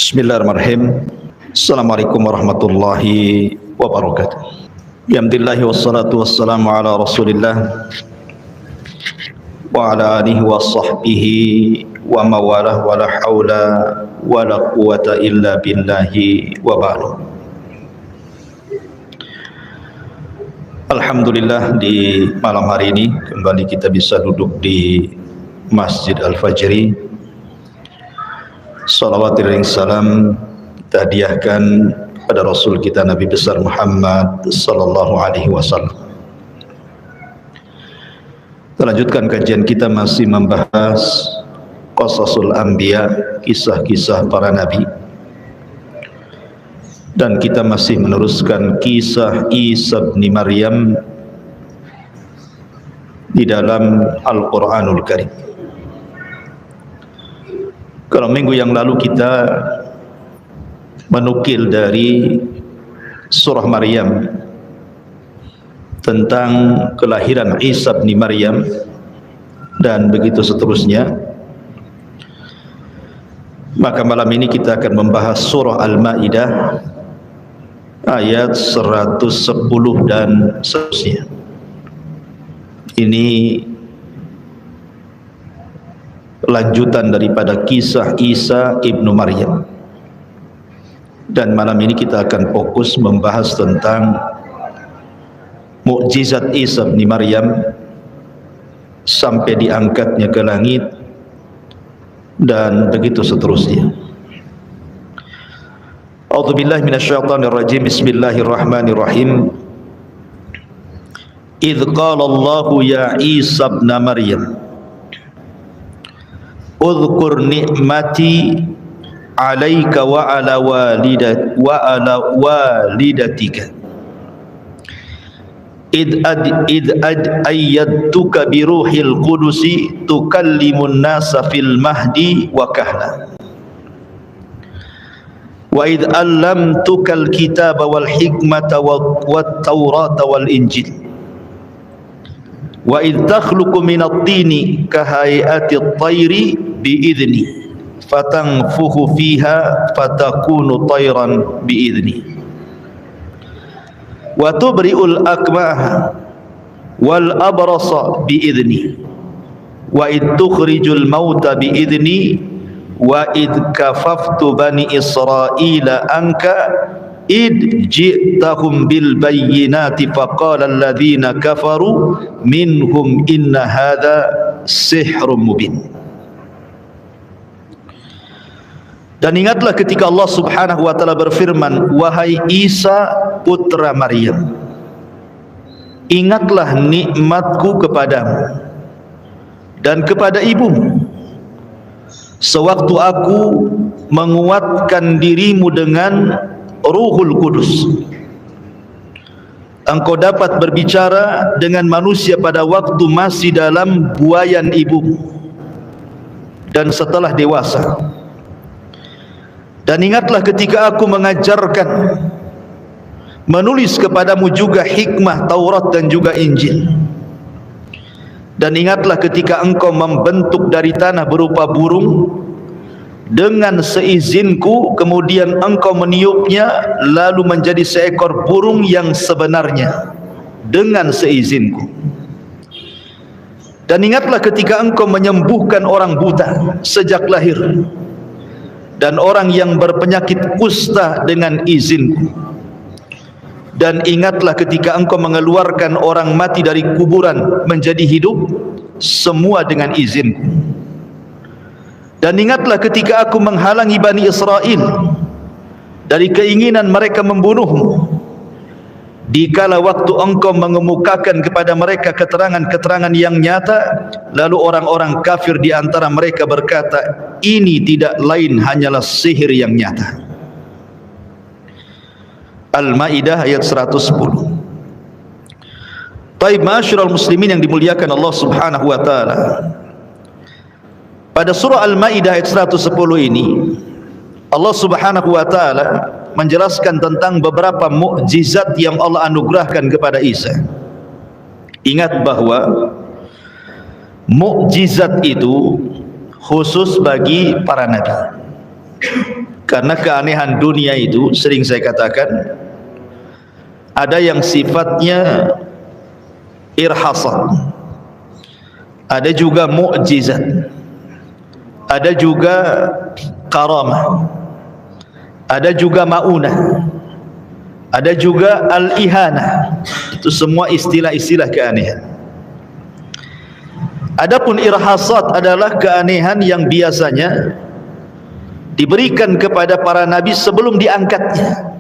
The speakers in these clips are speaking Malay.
Bismillahirrahmanirrahim. Assalamualaikum warahmatullahi wabarakatuh. Alhamdulillah wassalatu wassalamu ala Rasulillah wa ala alihi wa sahbihi wa mawalah wa la haula wa la quwata illa billahi wa ba'du. Alhamdulillah, di malam hari ini kembali kita bisa duduk di Masjid Al-Fajri. Salawat dan salam kita hadiahkan pada Rasul kita Nabi besar Muhammad sallallahu alaihi wasallam. Kita lanjutkan kajian kita, masih membahas Qasasul Anbiya, kisah-kisah para nabi, dan kita masih meneruskan kisah Isa bin Maryam di dalam Al-Quranul Karim. Kalau minggu yang lalu kita menukil dari surah Maryam tentang kelahiran Isa bin Maryam dan begitu seterusnya, maka malam ini kita akan membahas surah Al-Maidah ayat 110 dan seterusnya. Ini lanjutan daripada kisah Isa ibnu Maryam, dan malam ini kita akan fokus membahas tentang mukjizat Isa bin Maryam sampai diangkatnya ke langit dan begitu seterusnya. A'udzubillahi minasyaitonirrajim. Bismillahirrahmanirrahim. Idz qala Allahu ya Isa ibn Maryam udhkur ni'mati 'alaika wa 'ala walidatika id ayyadtuka bi ruhil qudusi tukallimun nasa fil mahdi wa kahla wa id allamtukal kitaba wal hikmata wat taurata wal injil wa id takhluqu minat tini kahay'atit tayri biidni fatanfuhu fiha fatakunu tayran biidni wa tubri'ul akmaha wal abrasa biidni wa id tukhrijul mauta biidni wa id kafaftu bani Israila anka id ji'tahum bil bayyinati faqala alladhina kafaru minhum inna hadha sihrun mubin. Dan ingatlah ketika Allah subhanahu wa ta'ala berfirman, wahai Isa putra Maryam, ingatlah nikmatku kepadamu dan kepada ibumu sewaktu aku menguatkan dirimu dengan Ruhul Kudus. Engkau dapat berbicara dengan manusia pada waktu masih dalam buayan ibumu dan setelah dewasa. Dan ingatlah ketika aku mengajarkan, menulis kepadamu juga hikmah Taurat dan juga Injil. Dan ingatlah ketika engkau membentuk dari tanah berupa burung dengan seizinku, kemudian engkau meniupnya lalu menjadi seekor burung yang sebenarnya dengan seizinku. Dan ingatlah ketika engkau menyembuhkan orang buta sejak lahir dan orang yang berpenyakit kusta dengan izinku. Dan ingatlah ketika engkau mengeluarkan orang mati dari kuburan menjadi hidup, semua dengan izinku. Dan ingatlah ketika aku menghalangi Bani Israel dari keinginan mereka membunuhmu, dikala waktu engkau mengemukakan kepada mereka keterangan-keterangan yang nyata, lalu orang-orang kafir di antara mereka berkata, ini tidak lain hanyalah sihir yang nyata. Al-Maidah ayat 110. Taib, ma'asyiral muslimin yang dimuliakan Allah subhanahu wa ta'ala, pada surah Al-Maidah ayat 110 ini Allah subhanahu wa ta'ala menjelaskan tentang beberapa mukjizat yang Allah anugerahkan kepada Isa. Ingat bahwa mukjizat itu khusus bagi para nabi. Karena keanehan dunia itu sering saya katakan, ada yang sifatnya irhasat, ada juga mukjizat, ada juga karamah, ada juga maunah, ada juga al-ihanah. Itu semua istilah-istilah keanehan. Adapun irhasat adalah keanehan yang biasanya diberikan kepada para nabi sebelum diangkatnya.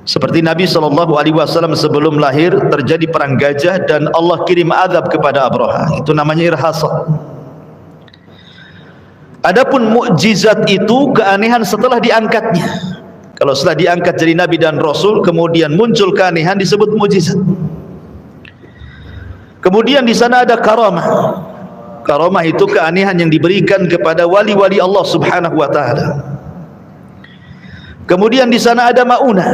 Seperti Nabi SAW sebelum lahir terjadi perang gajah dan Allah kirim azab kepada Abraha. Itu namanya irhasat. Adapun mukjizat itu keanehan setelah diangkatnya. Kalau setelah diangkat jadi nabi dan rasul kemudian muncul keanehan disebut mukjizat. Kemudian di sana ada karamah. Karamah itu keanehan yang diberikan kepada wali-wali Allah Subhanahu wa taala. Kemudian di sana ada maunah.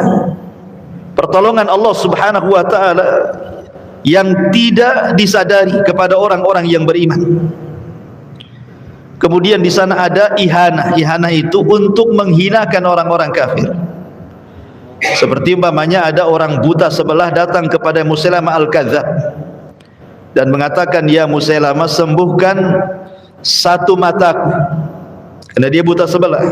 Pertolongan Allah Subhanahu wa taala yang tidak disadari kepada orang-orang yang beriman. Kemudian di sana ada ihanah. Ihanah itu untuk menghinakan orang-orang kafir. Seperti umpamanya ada orang buta sebelah datang kepada Musailamah al-Kadzdzab dan mengatakan, "Ya Musailamah, sembuhkan satu mataku." Karena dia buta sebelah.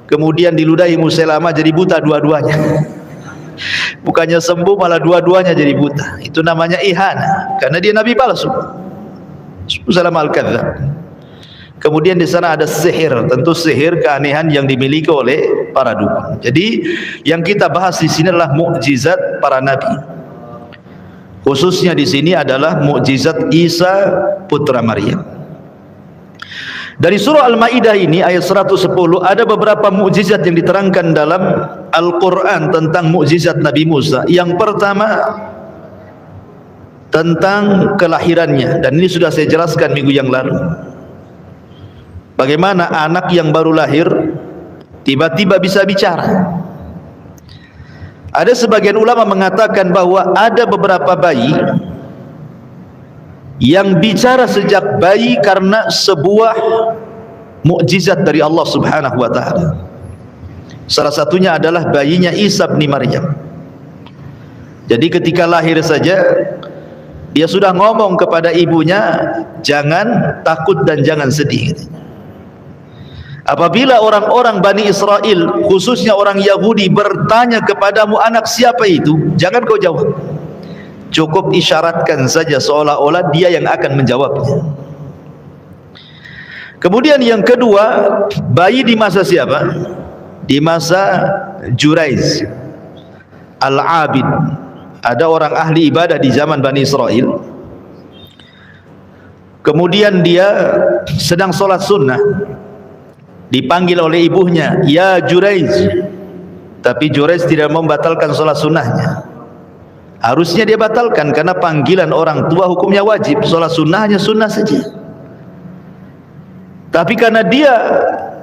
Kemudian diludahi Musailamah jadi buta dua-duanya. Bukannya sembuh malah dua-duanya jadi buta. Itu namanya ihanah, karena dia nabi palsu. Musailamah al-Kadzdzab. Kemudian di sana ada sihir, tentu sihir keanehan yang dimiliki oleh para dukun. Jadi yang kita bahas di sini adalah mukjizat para nabi. Khususnya di sini adalah mukjizat Isa putra Maryam. Dari surah Al-Maidah ini ayat 110 ada beberapa mukjizat yang diterangkan dalam Al-Qur'an tentang mukjizat Nabi Musa. Yang pertama tentang kelahirannya, dan ini sudah saya jelaskan minggu yang lalu. Bagaimana anak yang baru lahir tiba-tiba bisa bicara. Ada sebagian ulama mengatakan bahwa ada beberapa bayi yang bicara sejak bayi karena sebuah mukjizat dari Allah Subhanahu wa taala. Salah satunya adalah bayinya Isa bin Maryam. Jadi ketika lahir saja dia sudah ngomong kepada ibunya, "Jangan takut dan jangan sedih." Apabila orang-orang Bani Israel, khususnya orang Yahudi, bertanya kepadamu, "Anak siapa itu?" jangan kau jawab. Cukup isyaratkan saja seolah-olah dia yang akan menjawabnya. Kemudian yang kedua, bayi di masa siapa? Di masa Juraiz Al-Abid. Ada orang ahli ibadah di zaman Bani Israel. Kemudian dia sedang sholat sunnah. Dipanggil oleh ibunya, "Ya Juraiz." Tapi Juraiz tidak membatalkan sholat sunnahnya. Harusnya dia batalkan karena panggilan orang tua hukumnya wajib. Sholat sunnahnya sunnah saja. Tapi karena dia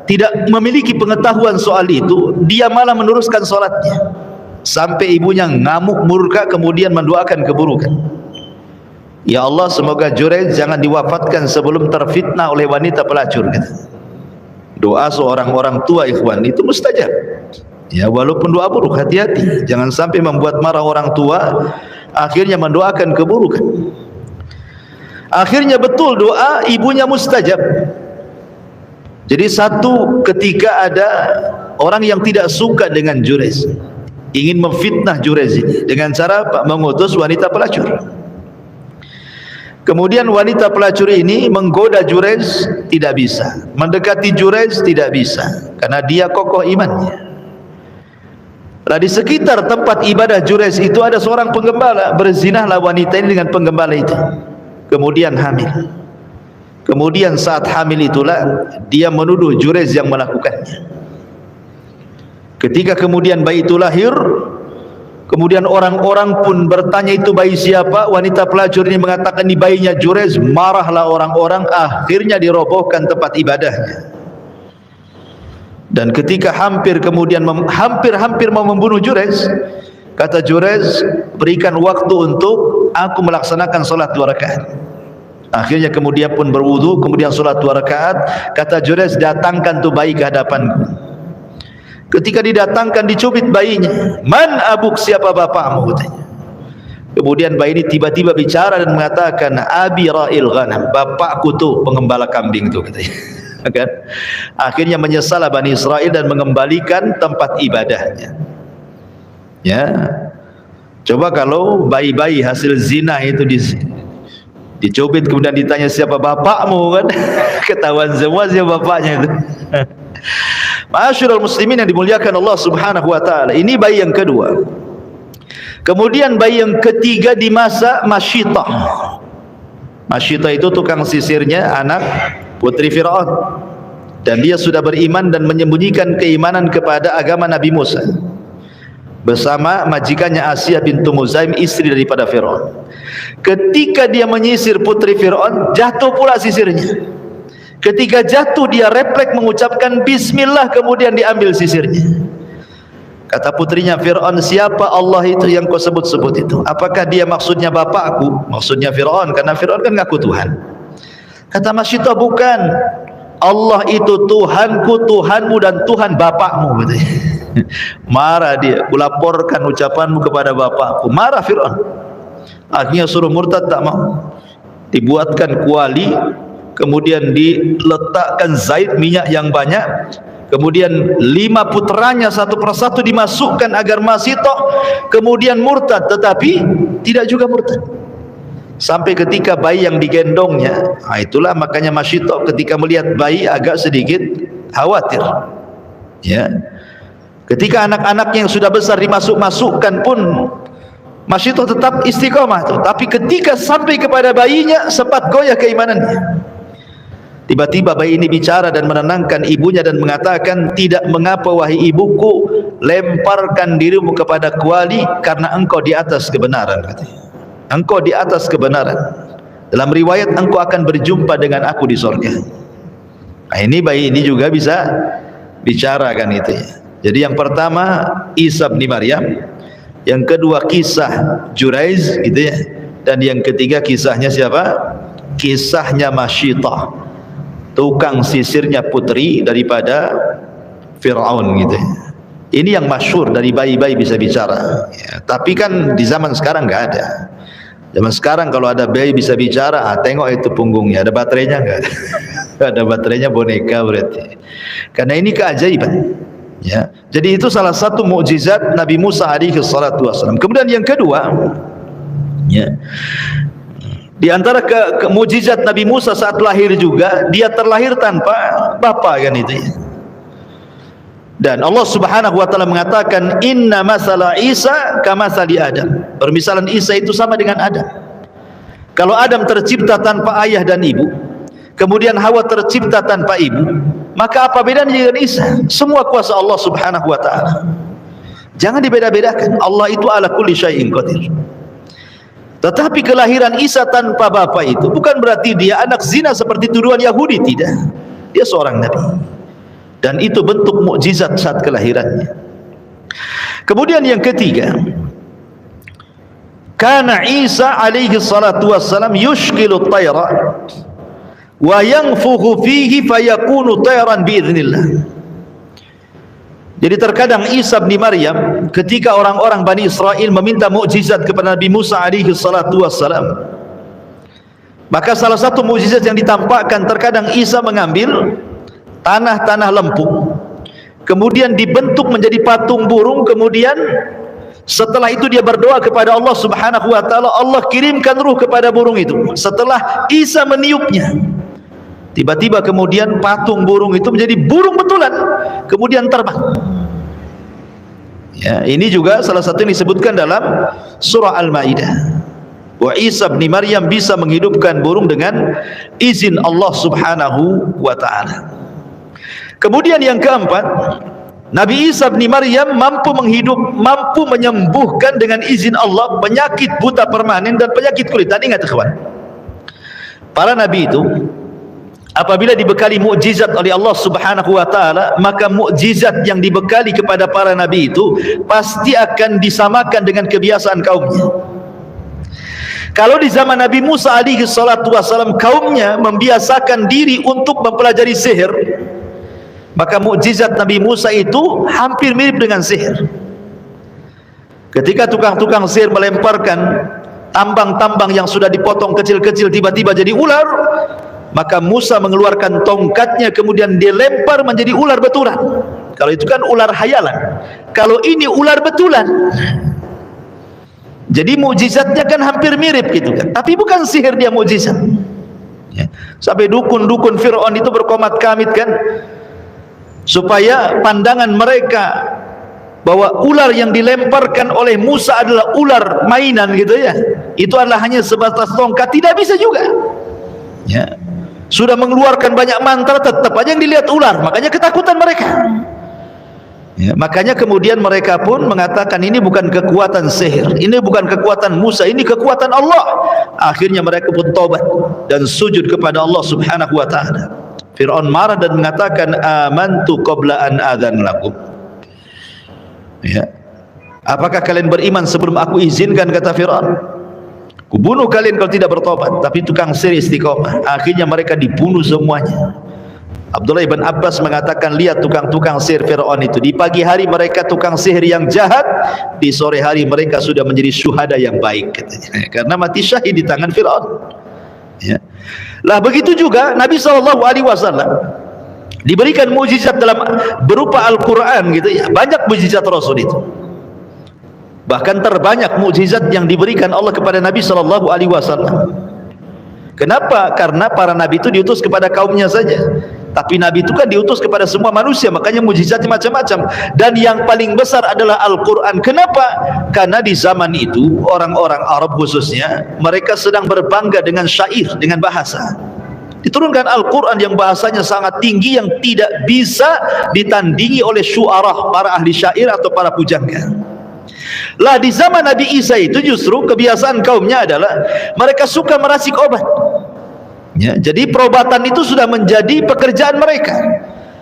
tidak memiliki pengetahuan soal itu, dia malah meneruskan sholatnya. Sampai ibunya ngamuk murka kemudian mendoakan keburukan. "Ya Allah, semoga Juraiz jangan diwafatkan sebelum terfitnah oleh wanita pelacur." Kata. Doa seorang orang tua ikhwan itu mustajab. Ya, walaupun doa buruk, hati-hati, jangan sampai membuat marah orang tua akhirnya mendoakan keburukan. Akhirnya betul doa ibunya mustajab. Jadi satu ketika ada orang yang tidak suka dengan Juraiz, ingin memfitnah Juraiz ini dengan cara mengutus wanita pelacur. Kemudian wanita pelacur ini menggoda Juraiz, tidak bisa. Mendekati Juraiz, tidak bisa, karena dia kokoh imannya. Nah, di sekitar tempat ibadah Juraiz itu ada seorang penggembala. Berzinahlah wanita ini dengan penggembala itu. Kemudian hamil. Kemudian saat hamil itulah dia menuduh Juraiz yang melakukannya. Ketika kemudian bayi itu lahir, kemudian orang-orang pun bertanya itu bayi siapa. Wanita pelacur ini mengatakan ini bayinya Juraiz. Marahlah orang-orang, akhirnya dirobohkan tempat ibadahnya. Dan ketika hampir mau membunuh Juraiz, kata Juraiz, "Berikan waktu untuk aku melaksanakan sholat 2 rakaat." Akhirnya kemudian pun berwudu, kemudian sholat 2 rakaat. Kata Juraiz, "Datangkan tu bayi ke hadapanku." Ketika didatangkan, dicubit bayinya, "Man abuk?" Siapa bapakmu, katanya. Kemudian bayi ini tiba-tiba bicara dan mengatakan, "Abi ra'il ghanam." Bapakku tuh pengembala kambing itu, katanya. Kan? Akhirnya menyesallah Bani Israel dan mengembalikan tempat ibadahnya. Ya. Coba kalau bayi-bayi hasil zina itu dicubit kemudian ditanya siapa bapakmu, kan? Ketahuan semua siapa bapaknya itu. Ma'asyiral muslimin yang dimuliakan Allah Subhanahu wa taala. Ini bayi yang kedua. Kemudian bayi yang ketiga di masa Masyitah. Masyitah itu tukang sisirnya anak putri Fir'aun. Dan dia sudah beriman dan menyembunyikan keimanan kepada agama Nabi Musa bersama majikannya Asyah bintu Muzaim, istri daripada Fir'aun. Ketika dia menyisir putri Fir'aun, jatuh pula sisirnya. Ketika jatuh, dia refleks mengucapkan bismillah, kemudian diambil sisirnya. Kata putrinya Fir'aun, "Siapa Allah itu yang kau sebut-sebut itu? Apakah dia maksudnya bapakku?" Maksudnya Fir'aun, karena Fir'aun kan ngaku Tuhan. Kata Masyitah, "Bukan. Allah itu Tuhanku, Tuhanmu, dan Tuhan bapakmu," katanya. Marah dia, "Kulaporkan ucapanmu kepada bapakku." Marah Fir'aun. Akhirnya suruh murtad, tak mau. Dibuatkan kuali, kemudian diletakkan zait, minyak yang banyak, kemudian 5 putranya satu persatu dimasukkan agar Masyitah kemudian murtad, tetapi tidak juga murtad sampai ketika bayi yang digendongnya. Itulah makanya Masyitah ketika melihat bayi agak sedikit khawatir, ya. Ketika anak-anak yang sudah besar dimasukkan pun Masyitah tetap istiqomah tuh. Tapi ketika sampai kepada bayinya sempat goyah keimanannya. Tiba-tiba bayi ini bicara dan menenangkan ibunya dan mengatakan, "Tidak mengapa wahai ibuku, lemparkan dirimu kepada kuali karena engkau di atas kebenaran," katanya. Engkau di atas kebenaran. Dalam riwayat, engkau akan berjumpa dengan aku di surga. Nah, ini bayi ini juga bisa bicara kan itu ya. Jadi yang pertama Isa bin Maryam, yang kedua kisah Juraiz gitu ya, dan yang ketiga kisahnya siapa? Kisahnya Masyitah, tukang sisirnya putri daripada Fir'aun gitu ya. Ini yang masyhur dari bayi-bayi bisa bicara ya. Tapi kan di zaman sekarang nggak ada. Zaman sekarang kalau ada bayi bisa bicara, tengok itu punggungnya, ada baterainya nggak? Ada baterainya, boneka berarti. Karena ini keajaiban ya. Jadi itu salah satu mukjizat Nabi Musa alaihi salatu wasallam. Kemudian yang kedua ya, di antara mukjizat Nabi Musa saat lahir juga, dia terlahir tanpa bapa kan itu ya. Dan Allah Subhanahu wa taala mengatakan, "Inna masala Isa kamatsali Adam." Permisalan Isa itu sama dengan Adam. Kalau Adam tercipta tanpa ayah dan ibu, kemudian Hawa tercipta tanpa ibu, maka apa bedanya dengan Isa? Semua kuasa Allah Subhanahu wa taala. Jangan dibeda-bedakan. Allah itu ala kulli syai'in qadir. Tetapi kelahiran Isa tanpa bapa itu bukan berarti dia anak zina seperti tuduhan Yahudi, tidak. Dia seorang nabi. Dan itu bentuk mukjizat saat kelahirannya. Kemudian yang ketiga, kana Isa alaihi salatu wassalam yushkilu at-tayra wa yanfukhu fihi fayakunu tayran biiznillah. Jadi terkadang Isa bin Maryam ketika orang-orang Bani Israel meminta mukjizat kepada Nabi Musa alaihi salatu wassalam, maka salah satu mukjizat yang ditampakkan, terkadang Isa mengambil tanah-tanah lempung, kemudian dibentuk menjadi patung burung, kemudian setelah itu dia berdoa kepada Allah Subhanahu wa taala, Allah kirimkan ruh kepada burung itu. Setelah Isa meniupnya, tiba-tiba kemudian patung burung itu menjadi burung betulan, kemudian terbang. Ya, ini juga salah satu yang disebutkan dalam surah Al-Maidah. Wa Isa bin Maryam bisa menghidupkan burung dengan izin Allah Subhanahu wa taala. Kemudian yang keempat, Nabi Isa bin Maryam mampu menyembuhkan dengan izin Allah penyakit buta permanen dan penyakit kulit. Dan ingat kawan, para nabi itu apabila dibekali mukjizat oleh Allah Subhanahu wa taala, maka mukjizat yang dibekali kepada para nabi itu pasti akan disamakan dengan kebiasaan kaumnya. Kalau di zaman Nabi Musa alaihi salatu wasallam kaumnya membiasakan diri untuk mempelajari sihir, Maka mukjizat Nabi Musa itu hampir mirip dengan sihir. Ketika tukang-tukang sihir melemparkan tambang-tambang yang sudah dipotong kecil-kecil tiba-tiba jadi ular, maka Musa mengeluarkan tongkatnya, kemudian dia lempar menjadi ular betulan. Kalau itu kan ular hayalan, kalau ini ular betulan. Jadi mukjizatnya kan hampir mirip gitu kan, tapi bukan sihir, dia mukjizat. Ya. Sampai dukun-dukun Fir'aun itu berkomat-kamit kan, supaya pandangan mereka bahwa ular yang dilemparkan oleh Musa adalah ular mainan gitu ya, itu adalah hanya sebatas tongkat, tidak bisa juga. Ya. Sudah mengeluarkan banyak mantra, tetap aja yang dilihat ular, makanya ketakutan mereka. Ya, makanya kemudian mereka pun mengatakan ini bukan kekuatan sihir, ini bukan kekuatan Musa, ini kekuatan Allah. Akhirnya mereka pun taubat dan sujud kepada Allah Subhanahu wa taala. Fir'aun marah dan mengatakan amantu qabla an adzan lakum. Ya. Apakah kalian beriman sebelum aku izinkan, kata Fir'aun. Kubunuh kalian kalau tidak bertobat. Tapi tukang sihir istiqomah. Akhirnya mereka dibunuh semuanya. Abdullah ibn Abbas mengatakan, lihat tukang-tukang sihir Fir'aun itu, di pagi hari mereka tukang sihir yang jahat, di sore hari mereka sudah menjadi syuhada yang baik, katanya, karena mati syahid di tangan Fir'aun. Ya. Lah begitu juga Nabi SAW diberikan mukjizat dalam berupa Al-Quran gitu ya. Banyak mukjizat Rasul itu, bahkan terbanyak mukjizat yang diberikan Allah kepada Nabi SAW. Kenapa? Karena para nabi itu diutus kepada kaumnya saja, tapi nabi itu kan diutus kepada semua manusia, makanya mukjizatnya macam-macam, dan yang paling besar adalah Al-Quran. Kenapa? Karena di zaman itu orang-orang Arab khususnya, mereka sedang berbangga dengan syair, dengan bahasa. Diturunkan Al-Quran yang bahasanya sangat tinggi, yang tidak bisa ditandingi oleh syu'arah, para ahli syair atau para pujangga. Lah di zaman Nabi Isa itu justru kebiasaan kaumnya adalah mereka suka meracik obat. Ya, jadi perobatan itu sudah menjadi pekerjaan mereka,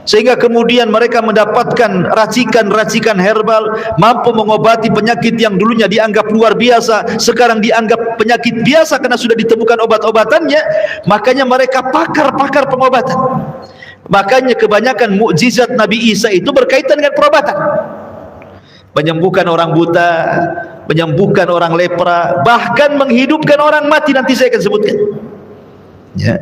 sehingga kemudian mereka mendapatkan racikan-racikan herbal mampu mengobati penyakit yang dulunya dianggap luar biasa, sekarang dianggap penyakit biasa karena sudah ditemukan obat-obatannya. Makanya mereka pakar-pakar pengobatan. Makanya kebanyakan mukjizat Nabi Isa itu berkaitan dengan perobatan. Menyembuhkan orang buta, menyembuhkan orang lepra, bahkan menghidupkan orang mati, nanti saya akan sebutkan. Ya.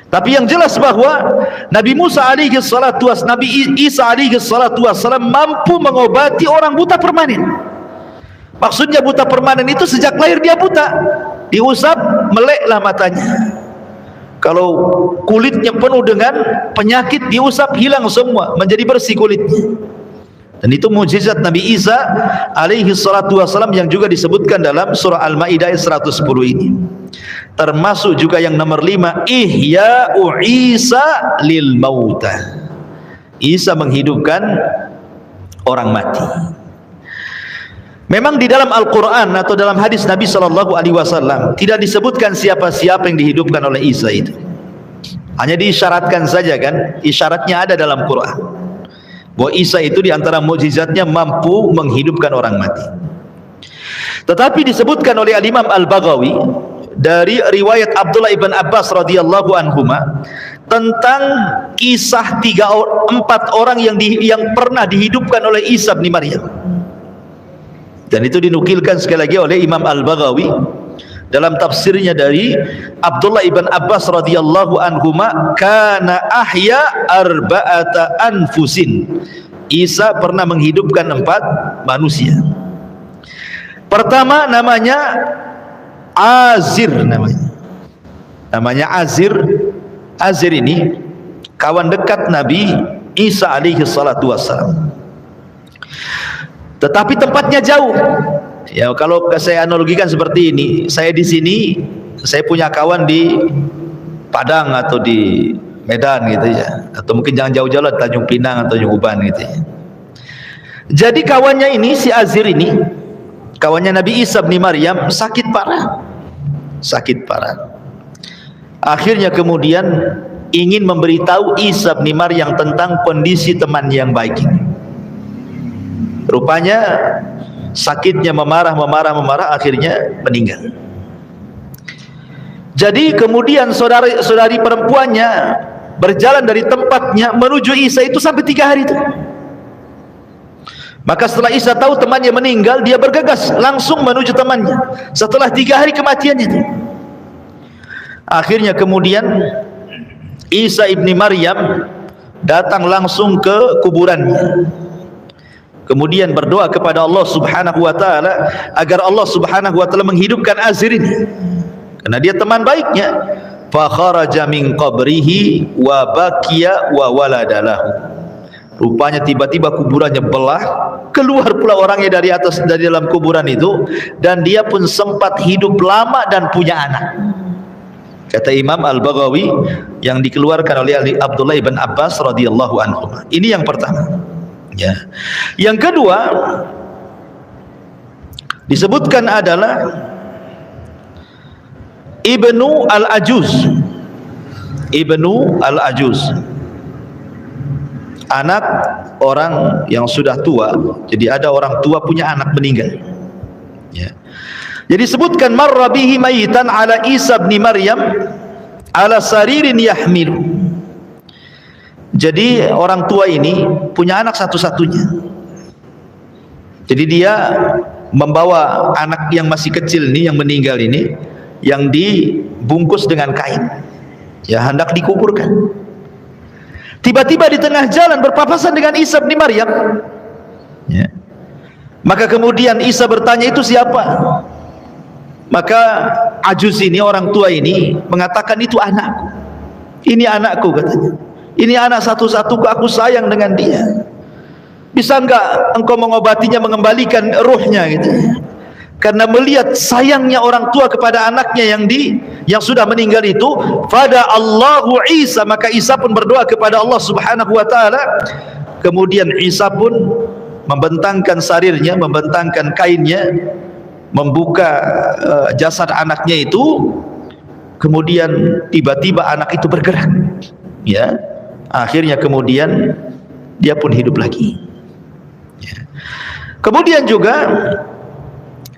Tapi yang jelas bahwa Nabi Musa alaihi salatu wassalam, Nabi Isa alaihi salatu wassalam mampu mengobati orang buta permanen. Maksudnya buta permanen itu sejak lahir dia buta, diusap meleklah matanya. Kalau kulitnya penuh dengan penyakit, diusap hilang semua, menjadi bersih kulitnya. Dan itu mukjizat Nabi Isa alaihi salatu wassalam yang juga disebutkan dalam surah Al-Maidah 110 ini. Termasuk juga yang nomor 5, Ihya'u Isa lil mauta. Isa menghidupkan orang mati. Memang di dalam Al-Quran atau dalam hadis Nabi SAW tidak disebutkan siapa-siapa yang dihidupkan oleh Isa itu. Hanya diisyaratkan saja kan, isyaratnya ada dalam Quran, bahwa Isa itu diantara mukjizatnya mampu menghidupkan orang mati. Tetapi disebutkan oleh Al-Imam Al-Baghawi dari riwayat Abdullah ibn Abbas radhiyallahu anhuma tentang kisah 4 orang yang pernah dihidupkan oleh Isa bin Maryam. Dan itu dinukilkan sekali lagi oleh Imam Al-Baghawi dalam tafsirnya dari Abdullah ibn Abbas radhiyallahu anhuma, kana ahya arba'ata anfusin. Isa pernah menghidupkan 4 manusia. Pertama namanya Azir, namanya Azir. Azir ini kawan dekat Nabi Isa alaihi salatu wassalam, tetapi tempatnya jauh. Ya, kalau saya analogikan seperti ini, saya di sini, saya punya kawan di Padang atau di Medan gitu ya, atau mungkin jangan jauh-jauh lah, Tanjung Pinang atau Tanjung Uban gitu ya. Jadi kawannya ini, si Azir ini, kawannya Nabi Isa bin Maryam, sakit parah. Akhirnya kemudian ingin memberitahu Isa bin Maryam tentang kondisi teman yang baik ini. Rupanya sakitnya memarah, akhirnya meninggal. Jadi kemudian saudari perempuannya berjalan dari tempatnya menuju Isa itu sampai 3 hari itu. Maka setelah Isa tahu temannya meninggal, dia bergegas langsung menuju temannya setelah 3 hari kematiannya itu. Akhirnya kemudian Isa ibni Maryam datang langsung ke kuburannya, kemudian berdoa kepada Allah subhanahu wa ta'ala agar Allah subhanahu wa ta'ala menghidupkan Azir ini, karena dia teman baiknya. Fa kharaja min qabrihi wa bakiya wa waladalahu. Rupanya tiba-tiba kuburannya belah, keluar pula orangnya dari dalam kuburan itu, dan dia pun sempat hidup lama dan punya anak. Kata Imam Al-Baghawi yang dikeluarkan oleh Abdullah ibn Abbas radhiyallahu anhu. Ini yang pertama. Ya. Yang kedua disebutkan adalah Ibnu Al-Ajuz. Ibnu Al-Ajuz, anak orang yang sudah tua. Jadi ada orang tua punya anak meninggal. Ya. Jadi sebutkan marra bihi mayitan ala Isa bin Maryam ala saririn yahmilu. Jadi orang tua ini punya anak satu-satunya. Jadi dia membawa anak yang masih kecil ini, yang meninggal ini, yang dibungkus dengan kain, ya hendak dikuburkan. Tiba-tiba di tengah jalan berpapasan dengan Isa bin Maryam. Ya. Maka kemudian Isa bertanya, itu siapa? Maka Ajuz ini, orang tua ini mengatakan, itu anakku. Ini anakku, katanya. Ini anak satu-satuku, aku sayang dengan dia. Bisa enggak engkau mengobatinya, mengembalikan ruhnya gitu. Karena melihat sayangnya orang tua kepada anaknya yang sudah meninggal itu, fada Allahu Isa, maka Isa pun berdoa kepada Allah Subhanahu wa taala. Kemudian Isa pun membentangkan sarirnya, membentangkan kainnya, membuka jasad anaknya itu. Kemudian tiba-tiba anak itu bergerak, ya. Akhirnya kemudian dia pun hidup lagi, ya. Kemudian juga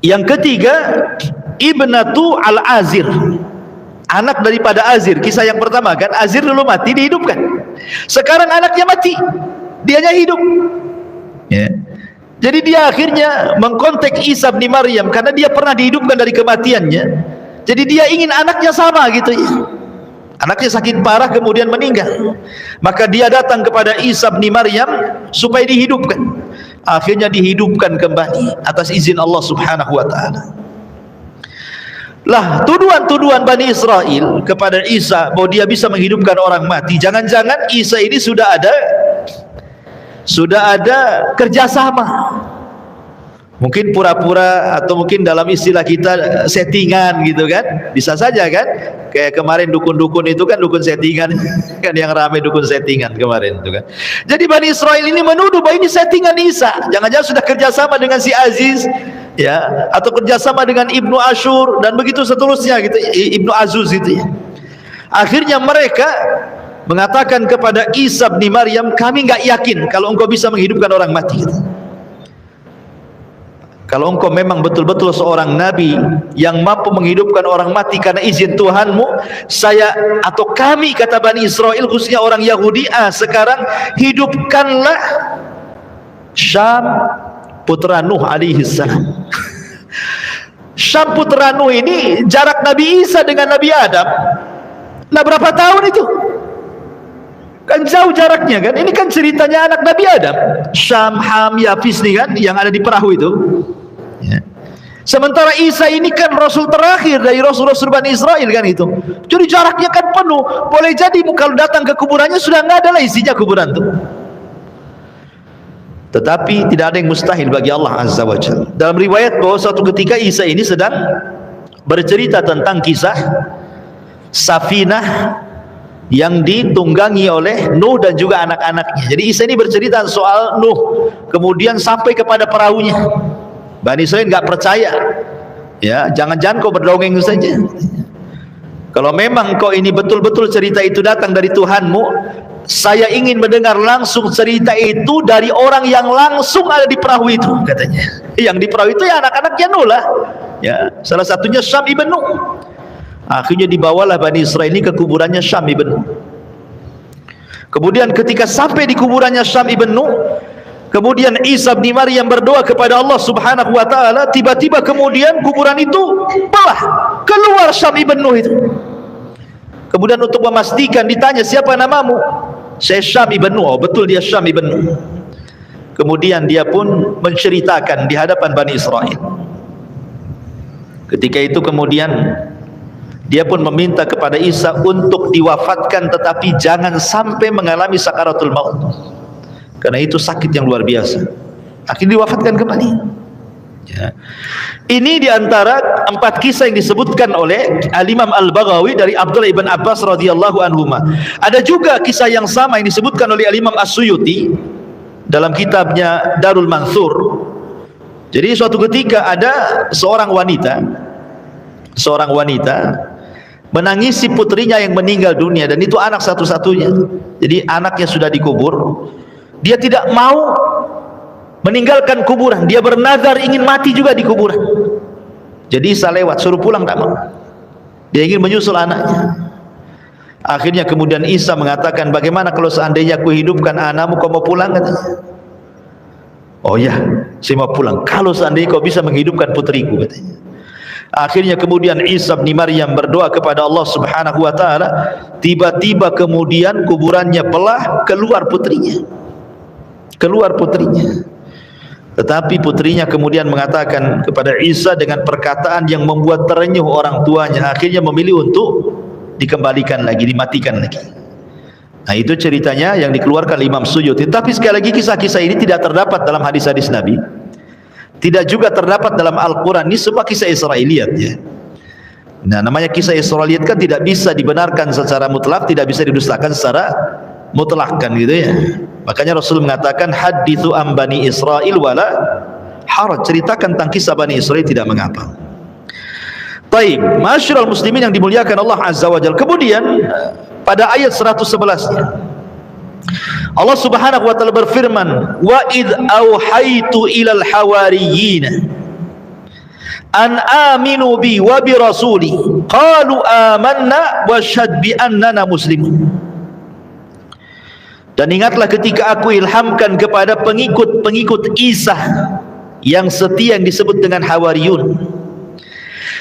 yang ketiga, Ibnatu Al-Azir, anak daripada Azir. Kisah yang pertama kan, Azir dulu mati, dihidupkan. Sekarang anaknya mati, dianya hidup, ya. Jadi dia akhirnya mengkontak Isa bin Maryam karena dia pernah dihidupkan dari kematiannya. Jadi dia ingin anaknya sama gitu ya. Anaknya sakit parah kemudian meninggal. Maka dia datang kepada Isa bin Maryam supaya dihidupkan. Akhirnya dihidupkan kembali atas izin Allah Subhanahu wa taala. Lah, tuduhan-tuduhan Bani Israel kepada Isa bahwa dia bisa menghidupkan orang mati, jangan-jangan Isa ini sudah ada kerjasama. Mungkin pura-pura, atau mungkin dalam istilah kita settingan gitu kan, bisa saja kan. Kayak kemarin dukun-dukun itu kan, dukun settingan kan, yang ramai dukun settingan kemarin itu kan. Jadi Bani Israel ini menuduh bahwa ini settingan Isa, jangan-jangan sudah kerjasama dengan si Aziz, ya, atau kerjasama dengan Ibnu Ashur dan begitu seterusnya gitu, Ibnu Azuz itu ya. Akhirnya mereka mengatakan kepada Isa bin Maryam, kami enggak yakin kalau engkau bisa menghidupkan orang mati gitu. Kalau engkau memang betul-betul seorang nabi yang mampu menghidupkan orang mati karena izin Tuhanmu, saya atau kami, kata Bani Israel, khususnya orang Yahudi, sekarang hidupkanlah Syam putra Nuh alaihi salam. Syam putra Nuh ini jarak Nabi Isa dengan Nabi Adam, nah berapa tahun itu? Kan jauh jaraknya kan. Ini kan ceritanya anak Nabi Adam, Syam, Ham, Yafis nih kan, yang ada di perahu itu, ya. Sementara Isa ini kan Rasul terakhir dari Rasul-Rasul Bani Israel kan itu. Jadi jaraknya kan penuh. Boleh jadi kalau datang ke kuburannya sudah nggak ada lah isinya kuburan itu. Tetapi tidak ada yang mustahil bagi Allah Azza wa Jalla. Dalam riwayat bahwa suatu ketika Isa ini sedang bercerita tentang kisah Safinah yang ditunggangi oleh Nuh dan juga anak-anaknya. Jadi Isa ini bercerita soal Nuh, kemudian sampai kepada perahunya. Bani Israil nggak percaya, ya, jangan-jangan kau berdongeng saja. Kalau memang kau ini betul-betul cerita itu datang dari Tuhanmu, saya ingin mendengar langsung cerita itu dari orang yang langsung ada di perahu itu, katanya. Yang di perahu itu ya anak-anaknya Nuh lah, ya, salah satunya Syam ibn Nuh. Akhirnya dibawalah Bani Israil ini ke kuburannya Syam ibn Nuh. Kemudian ketika sampai di kuburannya Syam ibn Nuh, kemudian Isa bin Maryam berdoa kepada Allah Subhanahu wa taala, tiba-tiba kemudian kuburan itu belah, keluar Syam ibn Nuh itu. Kemudian untuk memastikan ditanya, siapa namamu? Saya Syam ibn Nuh. Oh, betul dia Syam ibn Nuh. Kemudian dia pun menceritakan di hadapan Bani Israel. Ketika itu kemudian dia pun meminta kepada Isa untuk diwafatkan, tetapi jangan sampai mengalami sakaratul maut, karena itu sakit yang luar biasa. Akhirnya diwafatkan kembali. Ya. Ini diantara 4 kisah yang disebutkan oleh Al-Imam Al-Baghawi dari Abdullah ibn Abbas radhiyallahu anhuma. Ada juga kisah yang sama yang disebutkan oleh Al-Imam As-Suyuti dalam kitabnya Darul Mansur. Jadi suatu ketika ada seorang wanita menangisi putrinya yang meninggal dunia, dan itu anak satu-satunya. Jadi anaknya sudah dikubur, dia tidak mau meninggalkan kuburan, dia bernazar ingin mati juga di kuburan. Jadi Isa lewat, suruh pulang, tak mau. Dia ingin menyusul anaknya. Akhirnya kemudian Isa mengatakan, bagaimana kalau seandainya aku hidupkan anakmu, kau mau pulang? Katanya. Oh ya, saya mau pulang kalau seandainya kau bisa menghidupkan putriku, katanya. Akhirnya kemudian Isa bin Maryam berdoa kepada Allah Subhanahu wa taala, tiba-tiba kemudian kuburannya belah, keluar putrinya. Tetapi putrinya kemudian mengatakan kepada Isa dengan perkataan yang membuat terenyuh orang tuanya, akhirnya memilih untuk dikembalikan lagi, dimatikan lagi. Nah, itu ceritanya yang dikeluarkan Imam Suyuti. Tapi sekali lagi, kisah-kisah ini tidak terdapat dalam hadis-hadis Nabi, tidak juga terdapat dalam Al-Quran. Ini sebuah kisah Israiliyat, ya. Nah, namanya kisah Israiliyat kan tidak bisa dibenarkan secara mutlak, tidak bisa didustakan secara mutlak, kan gitu ya. Makanya Rasul mengatakan, hadithu am Bani Israel wala haraj, ceritakan tentang kisah Bani Israel, tidak mengapa. Taib, masyarul muslimin yang dimuliakan Allah Azza wa Jalla. Kemudian pada ayat 111 Allah Subhanahu wa taala berfirman, wa id auhaitu ilal hawariyyin an aminu bi wa bi rasuli qalu amanna wa syhad bi annana muslimun. Dan ingatlah ketika aku ilhamkan kepada pengikut-pengikut Isa yang setia, yang disebut dengan Hawariyun,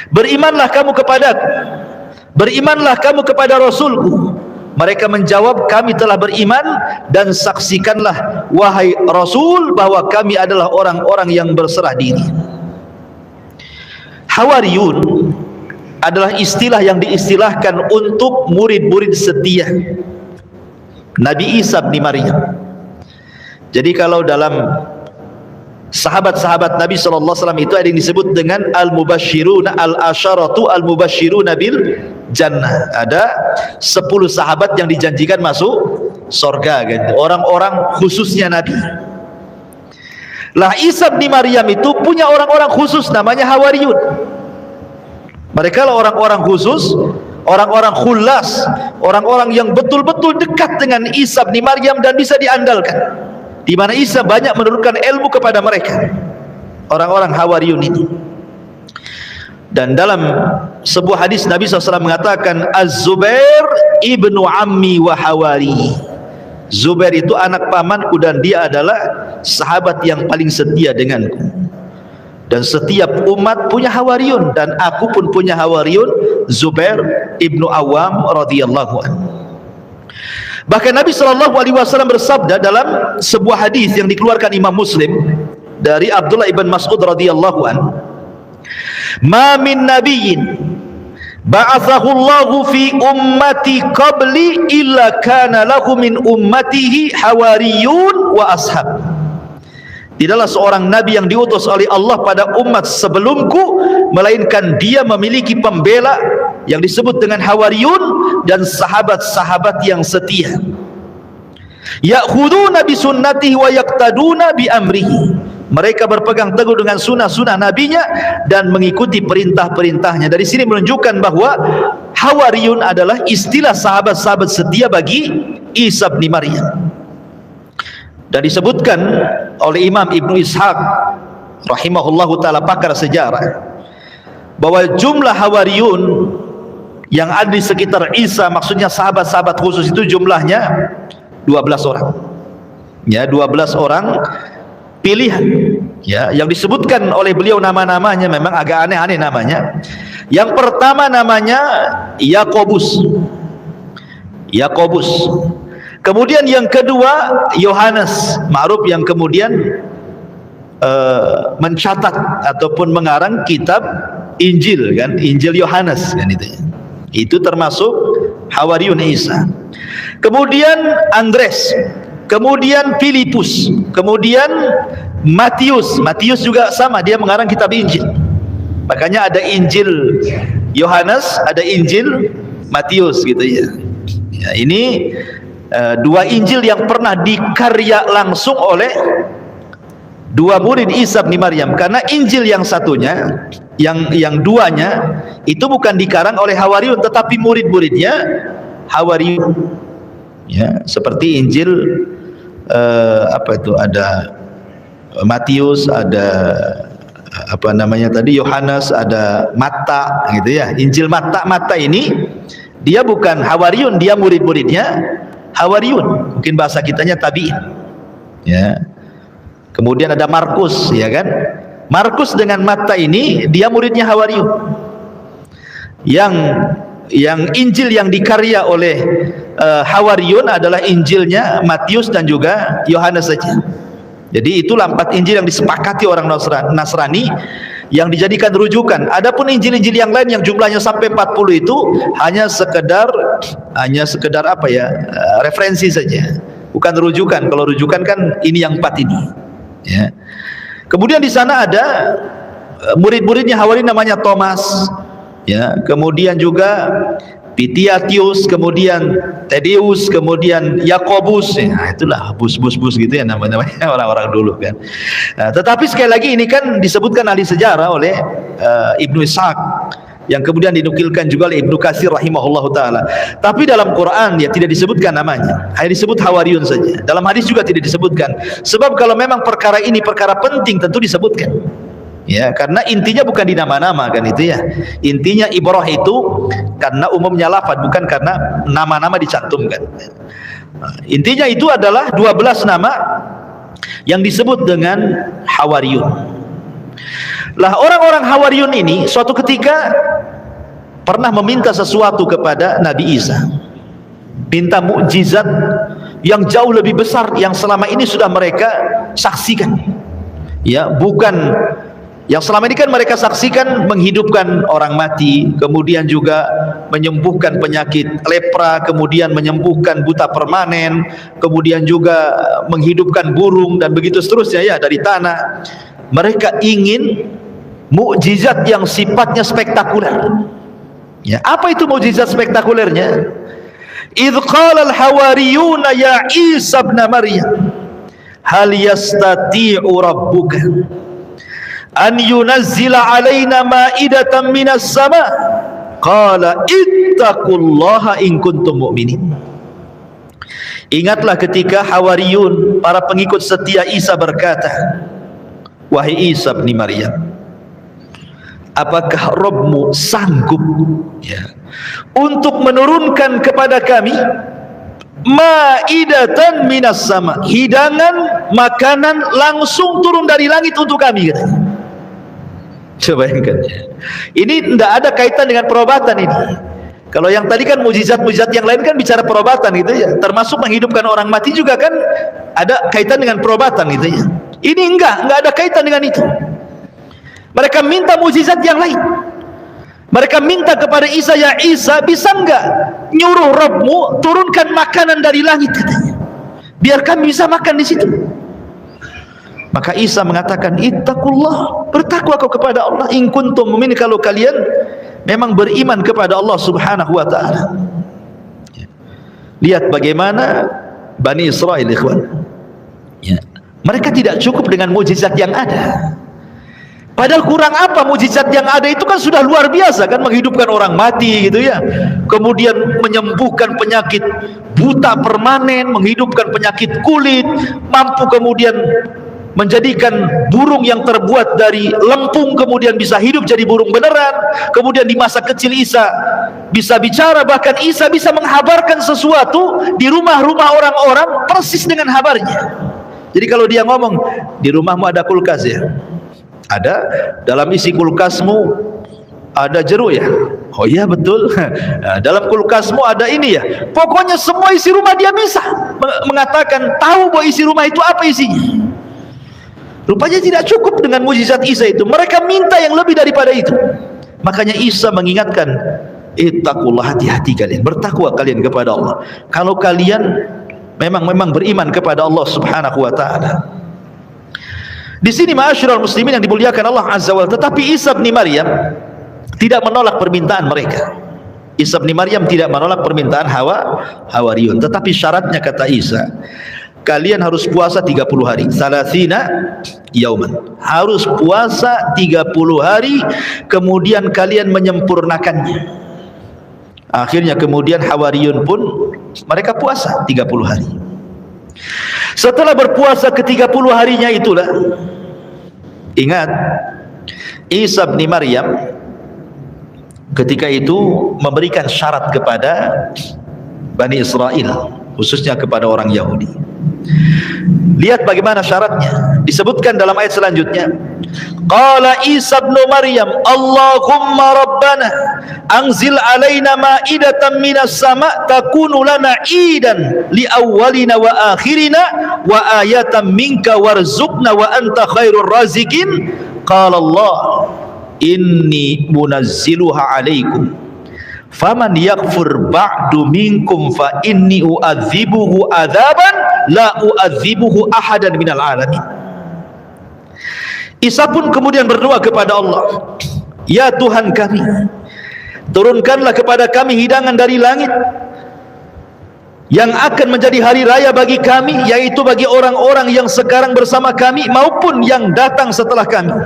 berimanlah kamu kepadaku, berimanlah kamu kepada Rasulku. Mereka menjawab, kami telah beriman, dan saksikanlah wahai Rasul bahwa kami adalah orang-orang yang berserah diri. Hawariyun adalah istilah yang diistilahkan untuk murid-murid setia Nabi Isa bin Maryam. Jadi kalau dalam sahabat-sahabat Nabi SAW itu ada yang disebut dengan al-mubashiruna, al-asharatu al-mubashiruna bil jannah. Ada 10 sahabat yang dijanjikan masuk surga, kan? Orang-orang khususnya Nabi. Lah Isa bin Maryam itu punya orang-orang khusus namanya Hawariyun. Mereka lah orang-orang khusus, orang-orang khulas, orang-orang yang betul-betul dekat dengan Isa bin Maryam dan bisa diandalkan, di mana Isa banyak menurunkan ilmu kepada mereka, orang-orang Hawariyun ini. Dan dalam sebuah hadis Nabi SAW mengatakan, Az-Zubair ibnu ammi wa hawari. Zubair itu anak pamanku dan dia adalah sahabat yang paling setia denganku. Dan setiap umat punya Hawariyun, dan aku pun punya Hawariyun, Zubair ibnu Awam radhiyallahu anhu. Bahkan Nabi SAW bersabda dalam sebuah hadis yang dikeluarkan Imam Muslim dari Abdullah ibn Mas'ud radhiyallahu anhu, ma min nabiyyin ba'athahu Allahu fi ummati qabli illa kana lahu min ummatihi hawariyun wa ashab. Tidaklah seorang nabi yang diutus oleh Allah pada umat sebelumku melainkan dia memiliki pembela yang disebut dengan Hawariyun dan sahabat-sahabat yang setia. Ya'khuduna bi sunnatihi wa yaqtaduna bi amrihi. Mereka berpegang teguh dengan sunnah-sunnah nabinya dan mengikuti perintah-perintahnya. Dari sini menunjukkan bahwa Hawariyun adalah istilah sahabat-sahabat setia bagi Isa bin Maryam. Dan disebutkan oleh Imam Ibnu Ishaq rahimahullahu ta'ala, pakar sejarah, bahwa jumlah Hawariyun yang ada di sekitar Isa, maksudnya sahabat-sahabat khusus itu, jumlahnya 12 orang. Ya, 12 orang pilihan. Ya, yang disebutkan oleh beliau nama-namanya memang agak aneh-aneh namanya. Yang pertama namanya Yakobus. Yakobus. Kemudian yang kedua Yohanes, ma'ruf yang kemudian mencatat ataupun mengarang kitab Injil kan, Injil Yohanes kan itu. Itu termasuk Hawariyun Isa. Kemudian Andres, kemudian Filipus, kemudian Matius. Matius juga sama, dia mengarang kitab Injil. Makanya ada Injil Yohanes, ada Injil Matius gitu ya. Ya, ini dua Injil yang pernah dikarya langsung oleh dua murid Isa bin Maryam. Karena Injil yang satunya, yang duanya itu bukan dikarang oleh Hawariyun, tetapi murid-muridnya Hawariyun. Ya, seperti Injil apa itu, ada Matius, ada apa namanya tadi, Yohanes, ada Matta gitu ya. Injil Matta ini dia bukan Hawariyun, dia murid-muridnya Hawariyun, mungkin bahasa kitanya tabi'in. Ya. Kemudian ada Markus, ya kan? Markus dengan Matta ini dia muridnya Hawariyun. Yang Injil yang dikarya oleh Hawariyun adalah Injilnya Matius dan juga Yohanes saja. Jadi itulah 4 Injil yang disepakati orang Nasrani yang dijadikan rujukan. Adapun Injil-Injil yang lain yang jumlahnya sampai 40 itu hanya sekedar apa ya, referensi saja, bukan rujukan. Kalau rujukan kan ini yang 4 ini. Ya. Kemudian di sana ada murid-muridnya Hawariyun namanya Thomas, ya. Kemudian juga Pitiatius, kemudian Tedeus, kemudian Yakobus. Nah, itulah bus gitu ya namanya orang-orang dulu kan. Nah, tetapi sekali lagi ini kan disebutkan ahli sejarah oleh Ibnu Ishaq, yang kemudian dinukilkan juga oleh Ibnu Katsir rahimahullahu taala. Tapi dalam Quran ya tidak disebutkan namanya, hanya disebut Hawariyun saja. Dalam hadis juga tidak disebutkan. Sebab kalau memang perkara ini perkara penting tentu disebutkan. Ya, karena intinya bukan di nama-nama kan itu ya. Intinya ibrah itu karena umumnya lafaz, bukan karena nama-nama dicantumkan. Intinya itu adalah 12 nama yang disebut dengan Hawariyun. Lah orang-orang Hawariyun ini suatu ketika pernah meminta sesuatu kepada Nabi Isa, minta mukjizat yang jauh lebih besar yang selama ini sudah mereka saksikan. Ya, bukan yang selama ini kan mereka saksikan menghidupkan orang mati, kemudian juga menyembuhkan penyakit lepra, kemudian menyembuhkan buta permanen, kemudian juga menghidupkan burung dan begitu seterusnya ya dari tanah. Mereka ingin mukjizat yang sifatnya spektakuler. Ya, apa itu mukjizat spektakulernya? Idz qala al-hawariyuna ya Isa ibn Maryam hal yastati'u rabbuka an yunazzila alaina ma'idatan minas sama qala ittaqullaha in kuntum mu'minin. Ingatlah ketika Hawariyun, para pengikut setia Isa berkata, wahai Isa bin Maryam, apakah Rabbmu sanggup ya untuk menurunkan kepada kami ma'idatan minas sama, hidangan makanan langsung turun dari langit untuk kami katanya. Coba bayangkan ya. Ini tidak ada kaitan dengan perobatan ini. Kalau yang tadi kan mujizat-mujizat yang lain kan bicara perobatan gitu ya, termasuk menghidupkan orang mati juga kan ada kaitan dengan perobatan gitu ya. Ini enggak ada kaitan dengan itu. Mereka minta mujizat yang lain. Mereka minta kepada Isa, ya Isa, bisa enggak nyuruh Rabbmu turunkan makanan dari langit katanya, biar kami bisa makan di situ. Maka Isa mengatakan, ittaqullah, bertakwa kau kepada Allah, in kuntum mu'minin, kalau kalian memang beriman kepada Allah Subhanahu wa taala. Lihat bagaimana Bani Israel, ikhwan. Ya. Mereka tidak cukup dengan mukjizat yang ada. Padahal kurang apa, mukjizat yang ada itu kan sudah luar biasa kan, menghidupkan orang mati gitu ya. Kemudian menyembuhkan penyakit buta permanen, menghidupkan penyakit kulit, mampu kemudian menjadikan burung yang terbuat dari lempung kemudian bisa hidup jadi burung beneran. Kemudian di masa kecil Isa bisa bicara, bahkan Isa bisa menghabarkan sesuatu di rumah-rumah orang-orang persis dengan habarnya. Jadi kalau dia ngomong, di rumahmu ada kulkas ya? Ada. Dalam isi kulkasmu ada jeruk ya? Oh iya betul. Nah, dalam kulkasmu ada ini ya? Pokoknya semua isi rumah dia bisa mengatakan, tahu bahwa isi rumah itu apa isinya. Rupanya tidak cukup dengan mujizat Isa itu, mereka minta yang lebih daripada itu. Makanya Isa mengingatkan, ittaqullah, hati-hati kalian, bertakwa kalian kepada Allah. Kalau kalian memang beriman kepada Allah Subhanahu wa taala. Di sini ma'asyiral muslimin yang dimuliakan Allah Azza wa Jalla, tetapi Isa bin Maryam tidak menolak permintaan mereka. Isa bin Maryam tidak menolak permintaan Hawariyun, tetapi syaratnya kata Isa, kalian harus puasa 30 hari, salasina yauman. Harus puasa 30 hari, kemudian kalian menyempurnakannya. Akhirnya kemudian Hawariyun pun mereka puasa 30 hari. Setelah berpuasa ke 30 harinya itulah, ingat, Isa bin Maryam ketika itu memberikan syarat kepada Bani Israel, khususnya kepada orang Yahudi. Lihat bagaimana syaratnya, disebutkan dalam ayat selanjutnya. Qala Isa bin Maryam, Allahumma rabbana anzil alaina ma'idatan minas sama' takunu lana idan li awwalina wa akhirina wa ayatan minka warzuqna wa anta khairur raziqin. Qala Allah, inni munazziluha alaikum faman yakfur ba'du minkum fa inni u'adzibuhu adzaban la u'adzibuhu ahadan minal alamin. Isa pun kemudian berdoa kepada Allah, ya Tuhan kami, turunkanlah kepada kami hidangan dari langit yang akan menjadi hari raya bagi kami, yaitu bagi orang-orang yang sekarang bersama kami maupun yang datang setelah kami,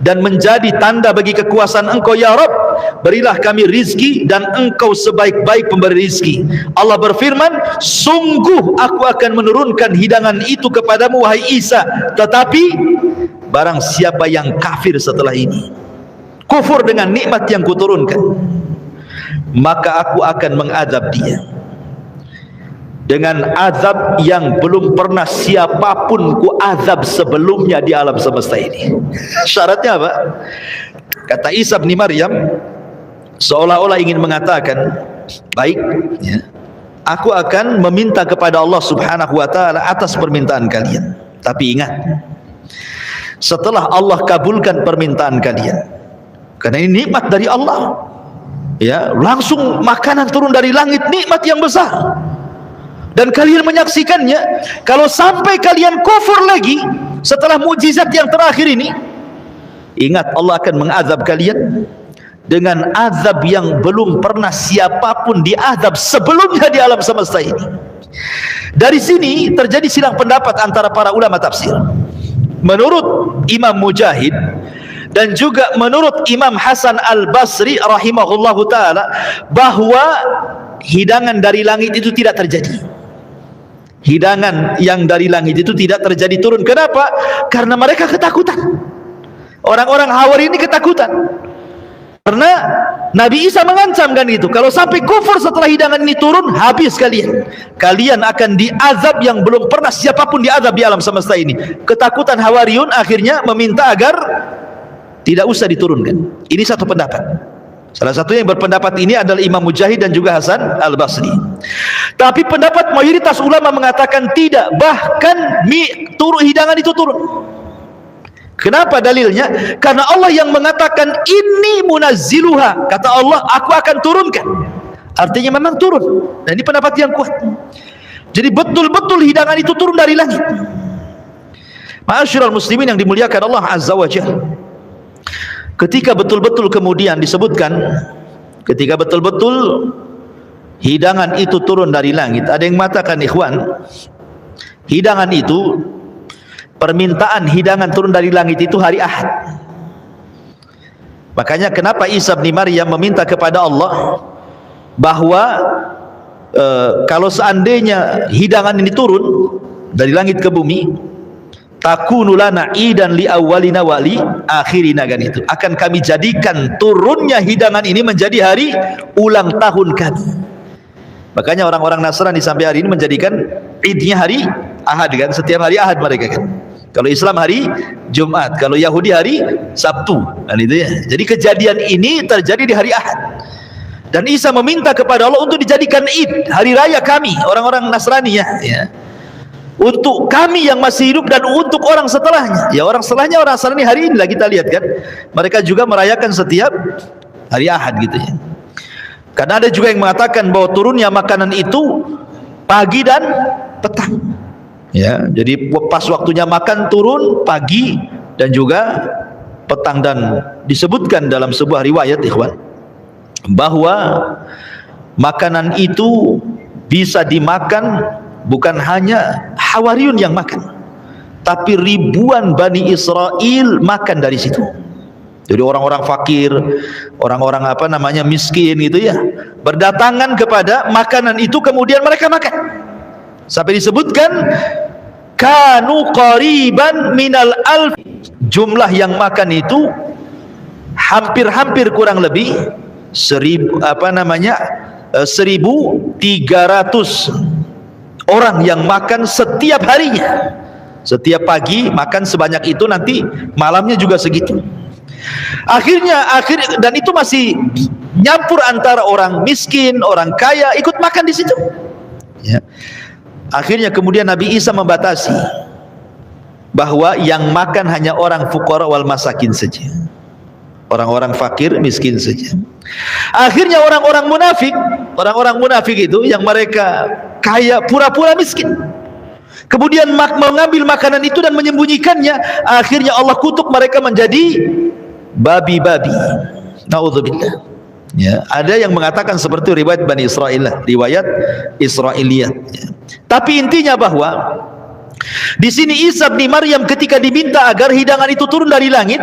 dan menjadi tanda bagi kekuasaan Engkau ya Rabb. Berilah kami rizki dan Engkau sebaik-baik pemberi rizki. Allah berfirman, sungguh aku akan menurunkan hidangan itu kepadamu wahai Isa, tetapi barang siapa yang kafir setelah ini, kufur dengan nikmat yang kuturunkan, maka aku akan mengadab dia dengan azab yang belum pernah siapapun ku azab sebelumnya di alam semesta ini. Syaratnya apa? Kata Isa bin Maryam, seolah-olah ingin mengatakan, baik ya, aku akan meminta kepada Allah Subhanahu wa taala atas permintaan kalian. Tapi ingat, setelah Allah kabulkan permintaan kalian, karena ini nikmat dari Allah ya, langsung makanan turun dari langit, nikmat yang besar, dan kalian menyaksikannya. Kalau sampai kalian kufur lagi setelah mukjizat yang terakhir ini, ingat Allah akan mengazab kalian dengan azab yang belum pernah siapapun diazab sebelumnya di alam semesta ini. Dari sini terjadi silang pendapat antara para ulama tafsir. Menurut Imam Mujahid dan juga menurut Imam Hasan Al-Basri rahimahullahu ta'ala, bahwa hidangan dari langit itu tidak terjadi. Hidangan yang dari langit itu tidak terjadi turun. Kenapa? Karena mereka ketakutan. Orang-orang Hawari ini ketakutan. Karena Nabi Isa mengancam kan gitu, kalau sampai kufur setelah hidangan ini turun, habis kalian. Kalian akan diazab yang belum pernah siapapun diazab di alam semesta ini. Ketakutan Hawariyun akhirnya meminta agar tidak usah diturunkan. Ini satu pendapat. Salah satu yang berpendapat ini adalah Imam Mujahid dan juga Hasan Al-Basri. Tapi pendapat mayoritas ulama mengatakan tidak, bahkan hidangan itu turun. Kenapa dalilnya? Karena Allah yang mengatakan inni munazziluha, kata Allah, aku akan turunkan. Artinya memang turun. Dan ini pendapat yang kuat. Jadi betul-betul hidangan itu turun dari langit. Ma'asyiral muslimin yang dimuliakan Allah Azza wa Jalla, ketika betul-betul kemudian disebutkan, ketika betul-betul hidangan itu turun dari langit, ada yang mengatakan, ikhwan, hidangan itu, permintaan hidangan turun dari langit itu hari Ahad. Makanya kenapa Isa bin Maryam meminta kepada Allah bahwa kalau seandainya hidangan ini turun dari langit ke bumi, takunu lana idan li awwalina wa li akhirina, kan itu. Akan kami jadikan turunnya hidangan ini menjadi hari ulang tahun kami. Makanya orang-orang Nasrani sampai hari ini menjadikan idnya hari Ahad, kan? Setiap hari Ahad mereka, kan. Kalau Islam hari Jumat, kalau Yahudi hari Sabtu, kan itu ya. Jadi kejadian ini terjadi di hari Ahad. Dan Isa meminta kepada Allah untuk dijadikan Id, hari raya kami, orang-orang Nasrani, ya. Untuk kami yang masih hidup dan untuk orang setelahnya. Ya, orang setelahnya orang Nasrani hari inilah kita lihat, kan. Mereka juga merayakan setiap hari Ahad, gitu ya. Karena ada juga yang mengatakan bahwa turunnya makanan itu pagi dan petang. Ya, jadi pas waktunya makan turun pagi dan juga petang. Dan disebutkan dalam sebuah riwayat, ikhwan, bahwa makanan itu bisa dimakan bukan hanya Hawariyun yang makan, tapi ribuan Bani Israel makan dari situ. Jadi orang-orang fakir, orang-orang miskin gitu ya, berdatangan kepada makanan itu, kemudian mereka makan. Sampai disebutkan kanu qariban minal alf, jumlah yang makan itu hampir kurang lebih 1.300 orang yang makan setiap harinya. Setiap pagi makan sebanyak itu, nanti malamnya juga segitu. Akhirnya dan itu masih nyampur antara orang miskin, orang kaya ikut makan di situ. Ya. Akhirnya kemudian Nabi Isa membatasi bahwa yang makan hanya orang fuqara wal masakin saja, orang-orang fakir miskin saja. Akhirnya orang-orang munafik itu yang mereka kaya pura-pura miskin, kemudian mengambil makanan itu dan menyembunyikannya. Akhirnya Allah kutuk mereka menjadi babi-babi. Naudzubillah. Ya, ada yang mengatakan seperti riwayat Bani Israel, riwayat Israiliyat. Ya. Tapi intinya bahwa di sini Isa bin Maryam ketika diminta agar hidangan itu turun dari langit,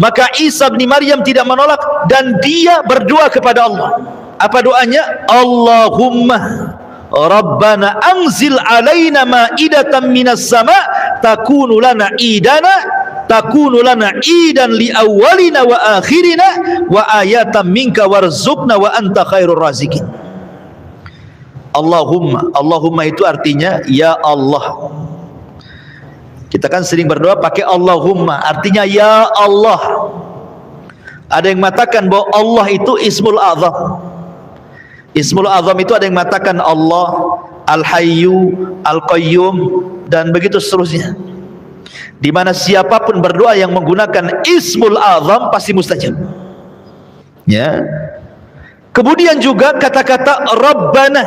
maka Isa bin Maryam tidak menolak dan dia berdoa kepada Allah. Apa doanya? Allahumma Rabbana anzil alaina ma'idatan minas sama takunu lana idan li awwalina wa akhirina wa ayatan minka warzuqna wa anta khairur raziqin. Allahumma itu artinya ya Allah. Kita kan sering berdoa pakai Allahumma, artinya ya Allah. Ada yang mengatakan bahwa Allah itu Ismul Azam. Ismul Azam itu ada yang mengatakan Allah, Al-Hayyu, Al-Qayyum, dan begitu seterusnya. Di mana siapapun berdoa yang menggunakan Ismul Azam pasti mustajab. Ya. Kemudian juga kata-kata Rabbana.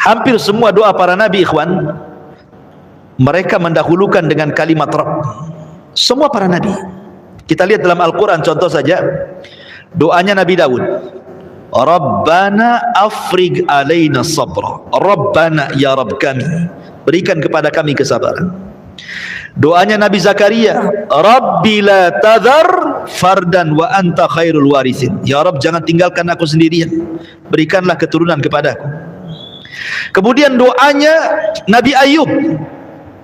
Hampir semua doa para nabi, ikhwan, mereka mendahulukan dengan kalimat Rabb. Semua para nabi. Kita lihat dalam Al-Quran contoh saja, doanya Nabi Daud. Rabbana afrig alaina sabra. Rabbana, ya Rabb kami, berikan kepada kami kesabaran. Doanya Nabi Zakaria, Rabbi la tadhar fardan wa anta khairul warithin. Ya Rabb, jangan tinggalkan aku sendirian, berikanlah keturunan kepadaku. Kemudian doanya Nabi Ayub,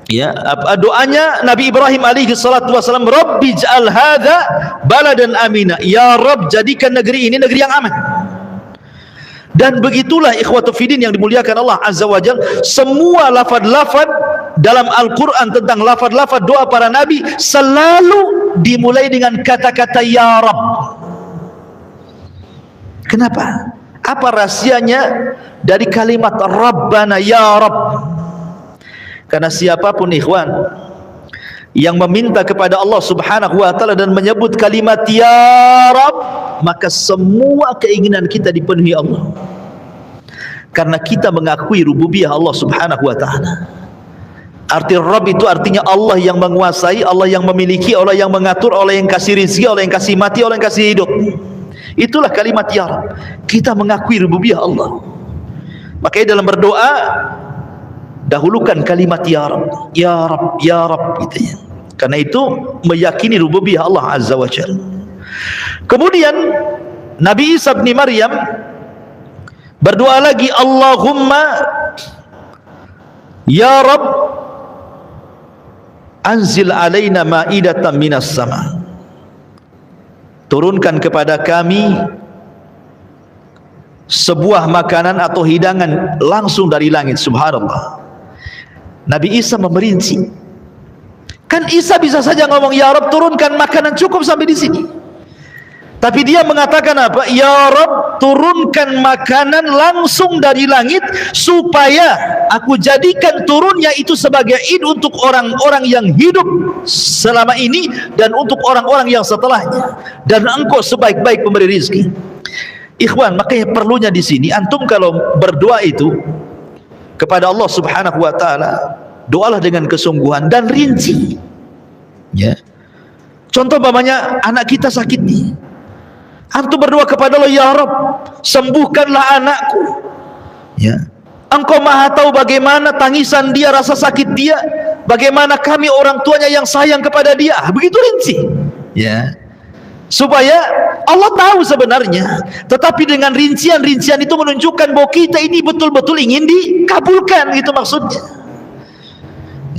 ya, doanya Nabi Ibrahim alaihi salatu wasalam, Rabbi ja'al hadha baladan amina. Ya Rabb, jadikan negeri ini negeri yang aman. Dan begitulah ikhwatu fiddin yang dimuliakan Allah Azza wa Jalla, semua lafaz-lafaz dalam Al-Quran tentang lafaz-lafaz doa para nabi selalu dimulai dengan kata-kata ya Rabb. Kenapa? Apa rahasianya dari kalimat Rabbana, ya Rabb? Karena siapapun ikhwan yang meminta kepada Allah subhanahu wa ta'ala dan menyebut kalimat ya Rabb, maka semua keinginan kita dipenuhi Allah. Karena kita mengakui rububiyah Allah subhanahu wa ta'ala. Arti Rabb itu artinya Allah yang menguasai, Allah yang memiliki, Allah yang mengatur, Allah yang kasih rizki, Allah yang kasih mati, Allah yang kasih hidup. Itulah kalimat ya Rabb. Kita mengakui rububiyah Allah. Makanya dalam berdoa dahulukan kalimat ya Rabb, ya Rabb, ya Rabb, gitu ya. Karena itu meyakini rububiyah Allah Azza wa Jalla. Kemudian Nabi Isa bin Maryam berdoa lagi, Allahumma ya Rabb anzil alaina ma'idatan minas sama, turunkan kepada kami sebuah makanan atau hidangan langsung dari langit. Subhanallah, Nabi Isa memerinci. Kan Isa bisa saja ngomong, ya Rabb turunkan makanan, cukup sampai di sini. Tapi dia mengatakan apa? Ya Rabb turunkan makanan langsung dari langit, supaya aku jadikan turunnya itu sebagai id untuk orang-orang yang hidup selama ini dan untuk orang-orang yang setelahnya, dan engkau sebaik-baik pemberi rizki. Ikhwan, makanya perlunya di sini antum kalau berdoa itu kepada Allah Subhanahu wa taala, doalah dengan kesungguhan dan rinci. Ya. Contoh umpamanya anak kita sakit nih. Antum berdoa kepada Allah, ya Rabb sembuhkanlah anakku. Ya. Engkau maha tahu bagaimana tangisan dia, rasa sakit dia, bagaimana kami orang tuanya yang sayang kepada dia. Begitu rinci. Ya. Supaya Allah tahu sebenarnya, tetapi dengan rincian-rincian itu menunjukkan bahwa kita ini betul-betul ingin dikabulkan, gitu maksudnya.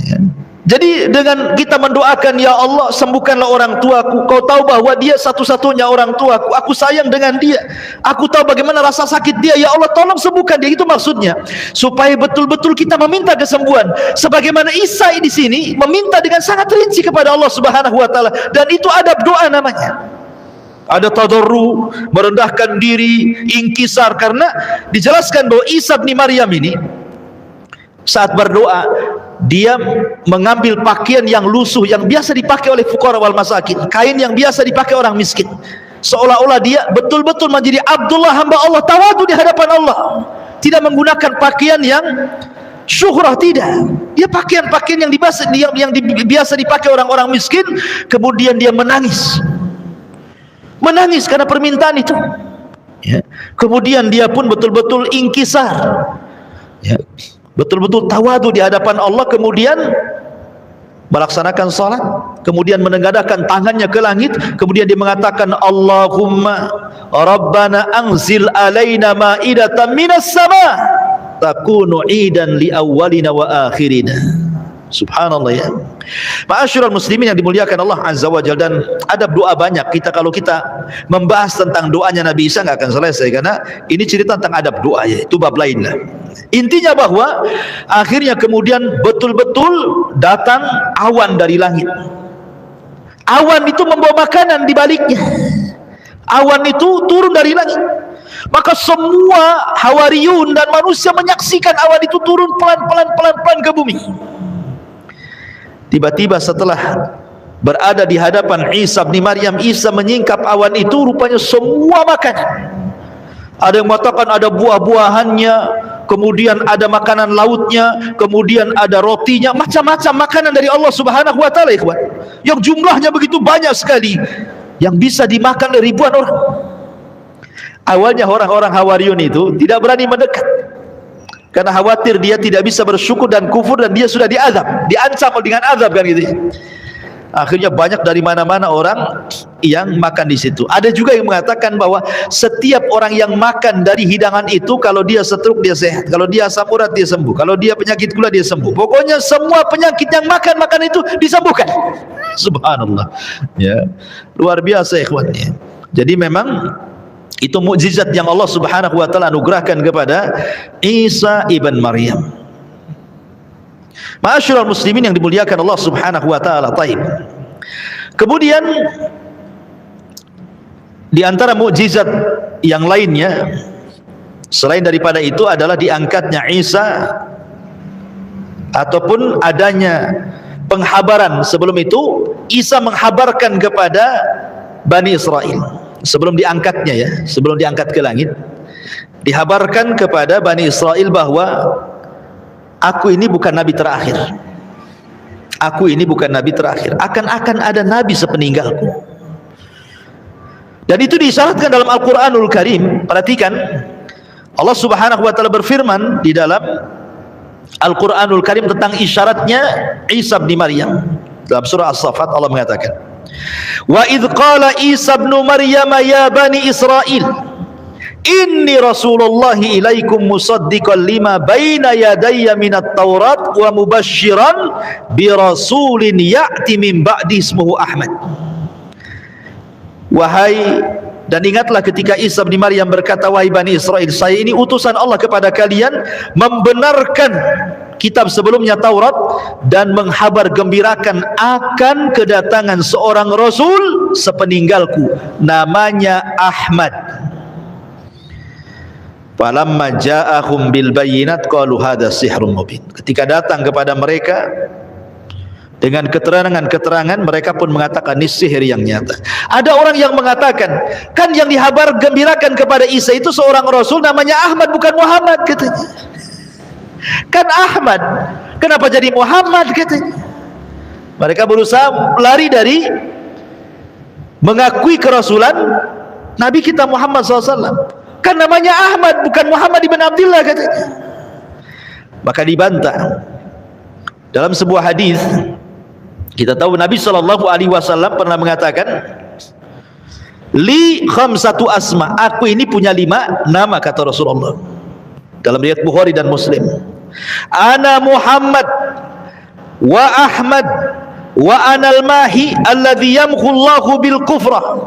Ya. Jadi dengan kita mendoakan, ya Allah sembuhkanlah orang tuaku, kau tahu bahwa dia satu-satunya orang tuaku, aku sayang dengan dia, aku tahu bagaimana rasa sakit dia, ya Allah tolong sembuhkan dia, itu maksudnya. Supaya betul-betul kita meminta kesembuhan, sebagaimana Isa di sini meminta dengan sangat rinci kepada Allah Subhanahu wa taala, dan itu adab doa namanya. Ada tadarru, merendahkan diri, inkisar, karena dijelaskan bahwa Isa bin Maryam ini saat berdoa dia mengambil pakaian yang lusuh yang biasa dipakai oleh fuqara wal masakin, kain yang biasa dipakai orang miskin, seolah-olah dia betul-betul menjadi Abdullah, hamba Allah, tawadu di hadapan Allah, tidak menggunakan pakaian yang syuhrah, tidak. Dia pakaian-pakaian yang biasa dipakai orang-orang miskin. Kemudian dia menangis karena permintaan itu. Ya. Kemudian dia pun betul-betul inkisar, ya, betul-betul tawadu di hadapan Allah. Kemudian melaksanakan salat, kemudian menengadahkan tangannya ke langit, kemudian dia mengatakan, Allahumma Rabbana anzil alaina ma'idatan minas sama takunu idan li awwalina wa akhirina. Subhanallah, ya. Ma'asyiral muslimin yang dimuliakan Allah Azza wa Jalla, dan adab doa banyak. Kalau kita membahas tentang doanya Nabi Isa nggak akan selesai, karena ini cerita tentang adab doa, ya. Itu bab lain lah. Intinya bahwa akhirnya kemudian betul-betul datang awan dari langit. Awan itu membawa makanan di baliknya. Awan itu turun dari langit. Maka semua Hawariyun dan manusia menyaksikan awan itu turun pelan-pelan ke bumi. Tiba-tiba setelah berada di hadapan Isa bin Maryam, Isa menyingkap awan itu, rupanya semua makanan. Ada yang mengatakan ada buah-buahannya, kemudian ada makanan lautnya, kemudian ada rotinya, macam-macam makanan dari Allah Subhanahu wa taala, ikhwan. Yang jumlahnya begitu banyak sekali, yang bisa dimakan oleh ribuan orang. Awalnya orang-orang Hawariyun itu tidak berani mendekat, karena khawatir dia tidak bisa bersyukur dan kufur, dan dia sudah diazab, diancam dengan azab, kan gitu ya. Akhirnya banyak dari mana-mana orang yang makan di situ. Ada juga yang mengatakan bahwa setiap orang yang makan dari hidangan itu, kalau dia stroke dia sehat, kalau dia asam urat dia sembuh, kalau dia penyakit gula dia sembuh. Pokoknya semua penyakit yang makan itu disembuhkan. Subhanallah, ya, luar biasa, ikhwan, ya. Jadi memang itu mukjizat yang Allah Subhanahu wa taala anugerahkan kepada Isa ibn Maryam. Ma'asyiral muslimin yang dimuliakan Allah Subhanahu wa taala. Taib. Kemudian di antara mukjizat yang lainnya selain daripada itu adalah diangkatnya Isa, ataupun adanya penghabaran. Sebelum itu Isa menghabarkan kepada Bani Israel. Sebelum diangkatnya, ya, sebelum diangkat ke langit, dihabarkan kepada Bani Israel bahwa aku ini bukan nabi terakhir. Aku ini bukan nabi terakhir. Akan ada nabi sepeninggalku. Dan itu diisyaratkan dalam Al-Quranul Karim. Perhatikan, Allah Subhanahu wa taala berfirman di dalam Al-Quranul Karim tentang isyaratnya Isa bin Maryam. Dalam surah As-Saffat Allah mengatakan, wa idh qala Isa ibn Maryam ya bani Israel inni rasulullahi ilaikum musaddiqan lima baina yadayya minat taurat wa mubashiran bi rasulin ya'ti min ba'di ismuhu Ahmad. Wahai, dan ingatlah ketika Isa bin Maryam berkata, wahai Bani Israel, saya ini utusan Allah kepada kalian, membenarkan kitab sebelumnya Taurat dan menghabar gembirakan akan kedatangan seorang Rasul sepeninggalku, namanya Ahmad. Falamma ja'ahum bil bayyinat qalu hadza sihrun mubin. Ketika datang kepada mereka dengan keterangan-keterangan, mereka pun mengatakan ini sihir yang nyata. Ada orang yang mengatakan, kan yang dihabar gembirakan kepada Isa itu seorang Rasul namanya Ahmad, bukan Muhammad, katanya. Kan Ahmad, kenapa jadi Muhammad, katanya. Mereka berusaha lari dari mengakui kerasulan Nabi kita Muhammad SAW. Kan namanya Ahmad, bukan Muhammad ibn Abdullah, katanya. Maka dibantah. Dalam sebuah hadis kita tahu Nabi SAW pernah mengatakan, li khamsatu asma, aku ini punya 5 nama, kata Rasulullah dalam riwayat Bukhari dan Muslim. Ana Muhammad wa Ahmad wa anal mahi alladhi yamkhullahu bil kufra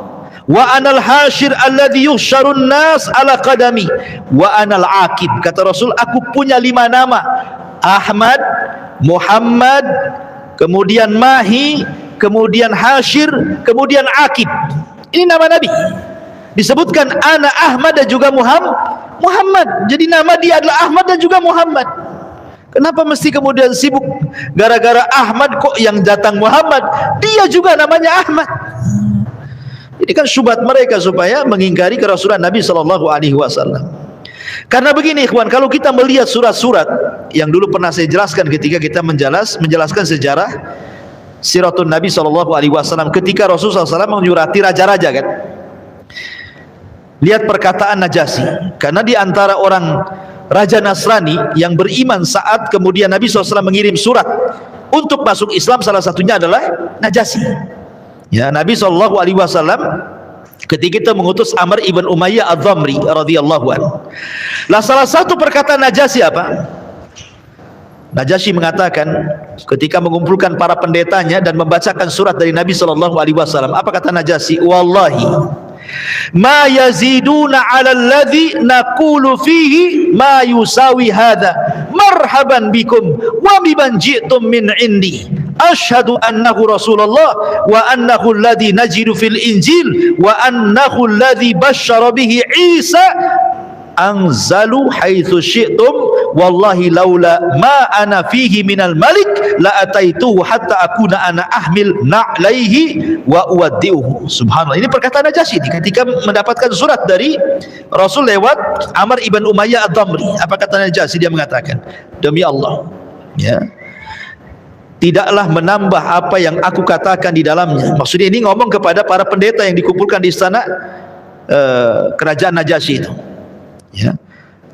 wa anal hashir alladhi yuhsyarun nas ala qadami wa anal aqib. Kata Rasul, aku punya 5 nama: Ahmad, Muhammad, kemudian Mahi, kemudian Hashir, kemudian Aqib. Ini nama Nabi. Disebutkan ana Ahmad dan juga Muhammad. Jadi nama dia adalah Ahmad dan juga Muhammad. Kenapa mesti kemudian sibuk gara-gara Ahmad kok yang datang Muhammad? Dia juga namanya Ahmad. Ini kan syubhat mereka supaya mengingkari kerasulan Nabi SAW. Karena begini ikhwan, kalau kita melihat surat-surat yang dulu pernah saya jelaskan ketika kita menjelaskan sejarah siratun Nabi SAW, ketika Rasulullah SAW menyurati raja-raja, kan, lihat perkataan Najasyi. Karena di antara orang Raja Nasrani yang beriman saat kemudian Nabi SAW mengirim surat untuk masuk Islam, salah satunya adalah Najasyi. Ya, Nabi SAW ketika itu mengutus Amr ibn Umayyah Adh-Dhamri radhiyallahu anhu. Lah salah satu perkataan Najasyi apa? Najasyi mengatakan ketika mengumpulkan para pendetanya dan membacakan surat dari Nabi SAW, apa kata Najasyi? Wallahi ma yaziduna 'ala alladhi naqulu fihi ma yusawi hadha marhaban bikum wa biman ji'tum min indi ashhadu annahu rasulullah wa annahu alladhi najidu fil injil wa annahu alladhi basyara bihi Isa anzalu haitsu syi'tum wallahi laula ma ana fihi minal malik la ataituhu hatta akuna ana ahmil na'laihi wa uwaddi'uhu. Subhanallah, ini perkataan Najasyi ketika mendapatkan surat dari Rasul lewat Amr ibn Umayyah Adh-Dhamri. Apa kata Najasyi? Dia mengatakan, demi Allah, ya, tidaklah menambah apa yang aku katakan di dalamnya. Maksudnya ini ngomong kepada para pendeta yang dikumpulkan di istana kerajaan Najasyi itu. Ya.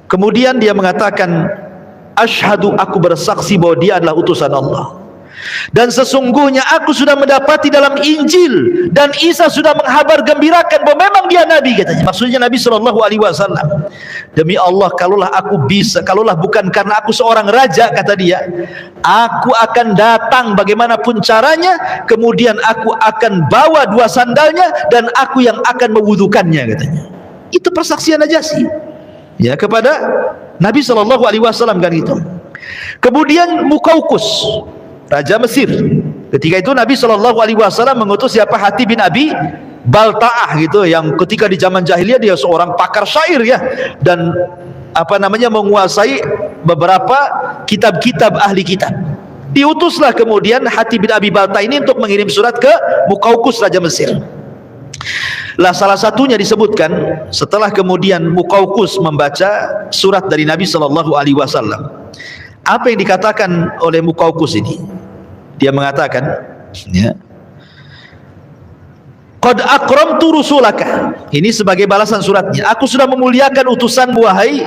Kemudian dia mengatakan, asyhadu, aku bersaksi bahwa dia adalah utusan Allah. Dan sesungguhnya aku sudah mendapati dalam Injil dan Isa sudah menghabar gembirakan bahwa memang dia Nabi, katanya. Maksudnya Nabi SAW. Demi Allah, kalaulah aku bisa, kalaulah bukan karena aku seorang raja, kata dia, aku akan datang bagaimanapun caranya, kemudian aku akan bawa 2 sandalnya dan aku yang akan mewudukannya, katanya. Itu persaksian Najasyi, ya, kepada Nabi SAW, kan itu. Kemudian Muqawqis, raja Mesir, ketika itu Nabi SAW mengutus siapa? Hatib bin Abi Balta'ah, gitu, yang ketika di zaman jahiliyah dia seorang pakar syair, ya, dan apa namanya, menguasai beberapa kitab-kitab ahli kitab. Diutuslah kemudian Hatib bin Abi Balta'ah ini untuk mengirim surat ke Muqawqis, raja Mesir. Lah salah satunya disebutkan setelah kemudian Muqawqis membaca surat dari Nabi SAW, apa yang dikatakan oleh Muqawqis ini? Dia mengatakan, ya, qad akramtu rusulaka, ini sebagai balasan suratnya, aku sudah memuliakan utusan wahai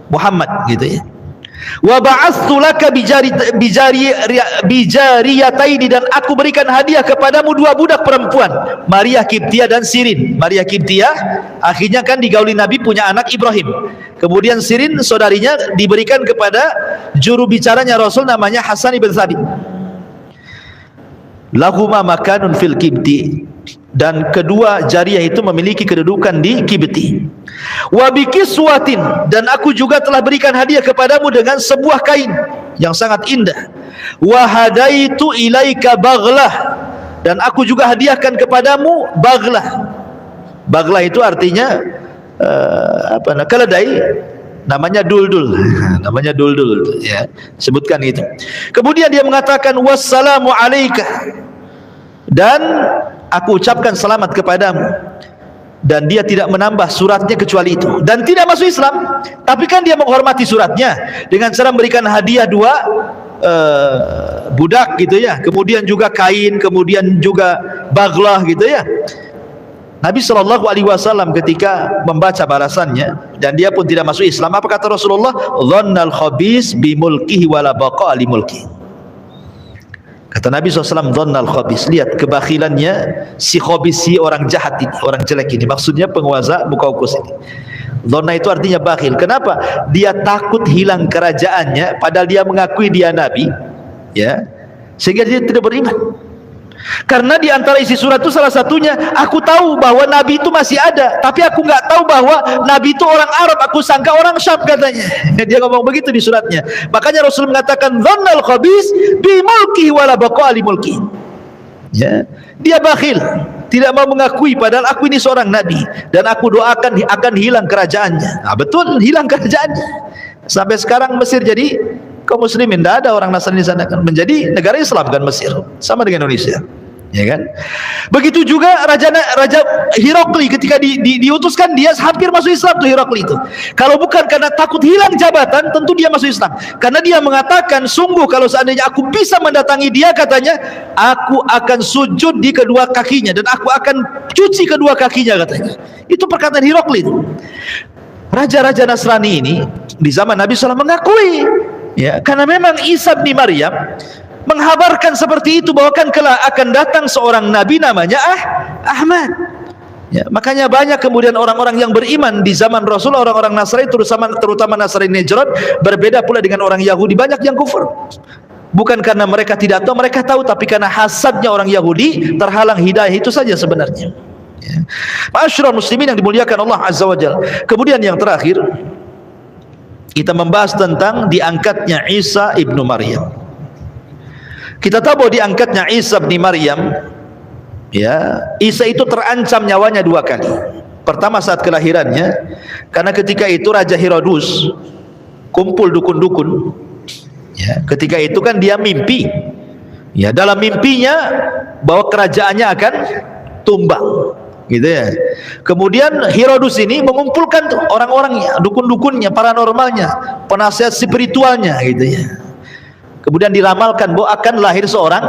Muhammad, gitu, ya. Wa ba'atsu laka bijariyataini, dan aku berikan hadiah kepadamu dua budak perempuan, Maria Kiptia dan Sirin. Maria Kiptia akhirnya kan digauli Nabi, punya anak Ibrahim. Kemudian Sirin saudarinya diberikan kepada juru bicaranya Rasul namanya Hasan ibn Thabit. Lahuma makanun fil Kibti, dan kedua jariyah itu memiliki kedudukan di Kibti. Wa bikiswatin, dan aku juga telah berikan hadiah kepadamu dengan sebuah kain yang sangat indah. Wa hadaitu ilaika baghlah, dan aku juga hadiahkan kepadamu baghlah. Baghlah itu artinya keledai, namanya duldul. Namanya duldul ya, sebutkan itu. Kemudian dia mengatakan wassalamu alaika, dan aku ucapkan selamat kepadamu. Dan dia tidak menambah suratnya kecuali itu, dan tidak masuk Islam, tapi kan dia menghormati suratnya dengan cara memberikan hadiah dua budak gitu ya, kemudian juga kain, kemudian juga baghlah gitu ya. Nabi SAW ketika membaca balasannya dan dia pun tidak masuk Islam, apa kata Rasulullah? Dhannal khabis bimulkihi wala baqa li mulki. Kata Nabi SAW, dhannal khabis, lihat kebakhilannya si khabis, si orang jahat ini, orang jelek ini, maksudnya penguasa Muqawqis ini. Dhanna itu artinya bakhil. Kenapa? Dia takut hilang kerajaannya padahal dia mengakui dia Nabi ya, sehingga dia tidak beriman. Karena di antara isi surat itu salah satunya, aku tahu bahwa Nabi itu masih ada, tapi aku nggak tahu bahwa Nabi itu orang Arab, aku sangka orang Syam, katanya. Dia ngomong begitu di suratnya. Makanya Rasul mengatakan dhannal khabis bi mulkihi wala baqa li mulki. Ya, dia bakhil, tidak mau mengakui padahal aku ini seorang nabi dan aku doakan akan hilang kerajaannya. Nah, betul, hilang kerajaannya. Sampai sekarang Mesir jadi kaum muslimin, tidak ada orang Nasrani di sana, kan menjadi negara Islam kan Mesir, sama dengan Indonesia, ya kan? Begitu juga Raja Herakli ketika diutuskan, dia hampir masuk Islam tuh Herakli itu. Kalau bukan karena takut hilang jabatan, tentu dia masuk Islam. Karena dia mengatakan, sungguh kalau seandainya aku bisa mendatangi dia, katanya, aku akan sujud di kedua kakinya dan aku akan cuci kedua kakinya, katanya. Itu perkataan Herakli itu. Raja-raja Nasrani ini di zaman Nabi SAW mengakui, ya, karena memang Isa bin Maryam menghabarkan seperti itu, bahwa kan kelak akan datang seorang nabi namanya Ahmad. Ya, makanya banyak kemudian orang-orang yang beriman di zaman Rasul, orang-orang Nasrani, terutama Nasrani Najran, berbeda pula dengan orang Yahudi, banyak yang kufur. Bukan karena mereka tidak tahu, mereka tahu, tapi karena hasadnya orang Yahudi terhalang hidayah itu saja sebenarnya. Ya. Ma'asyiral muslimin yang dimuliakan Allah Azza wa Jalla. Kemudian yang terakhir, kita membahas tentang diangkatnya Isa ibnu Maryam. Kita tahu bahwa diangkatnya Isa ibnu Maryam, ya, Isa itu terancam nyawanya dua kali. Pertama saat kelahirannya, karena ketika itu Raja Herodus kumpul dukun-dukun, ya, ketika itu kan dia mimpi, ya, dalam mimpinya bahwa kerajaannya akan tumbang, gitu ya. Kemudian Herodus ini mengumpulkan orang-orangnya, dukun-dukunnya, paranormalnya, penasihat spiritualnya, gitu ya. Kemudian diramalkan bahwa akan lahir seorang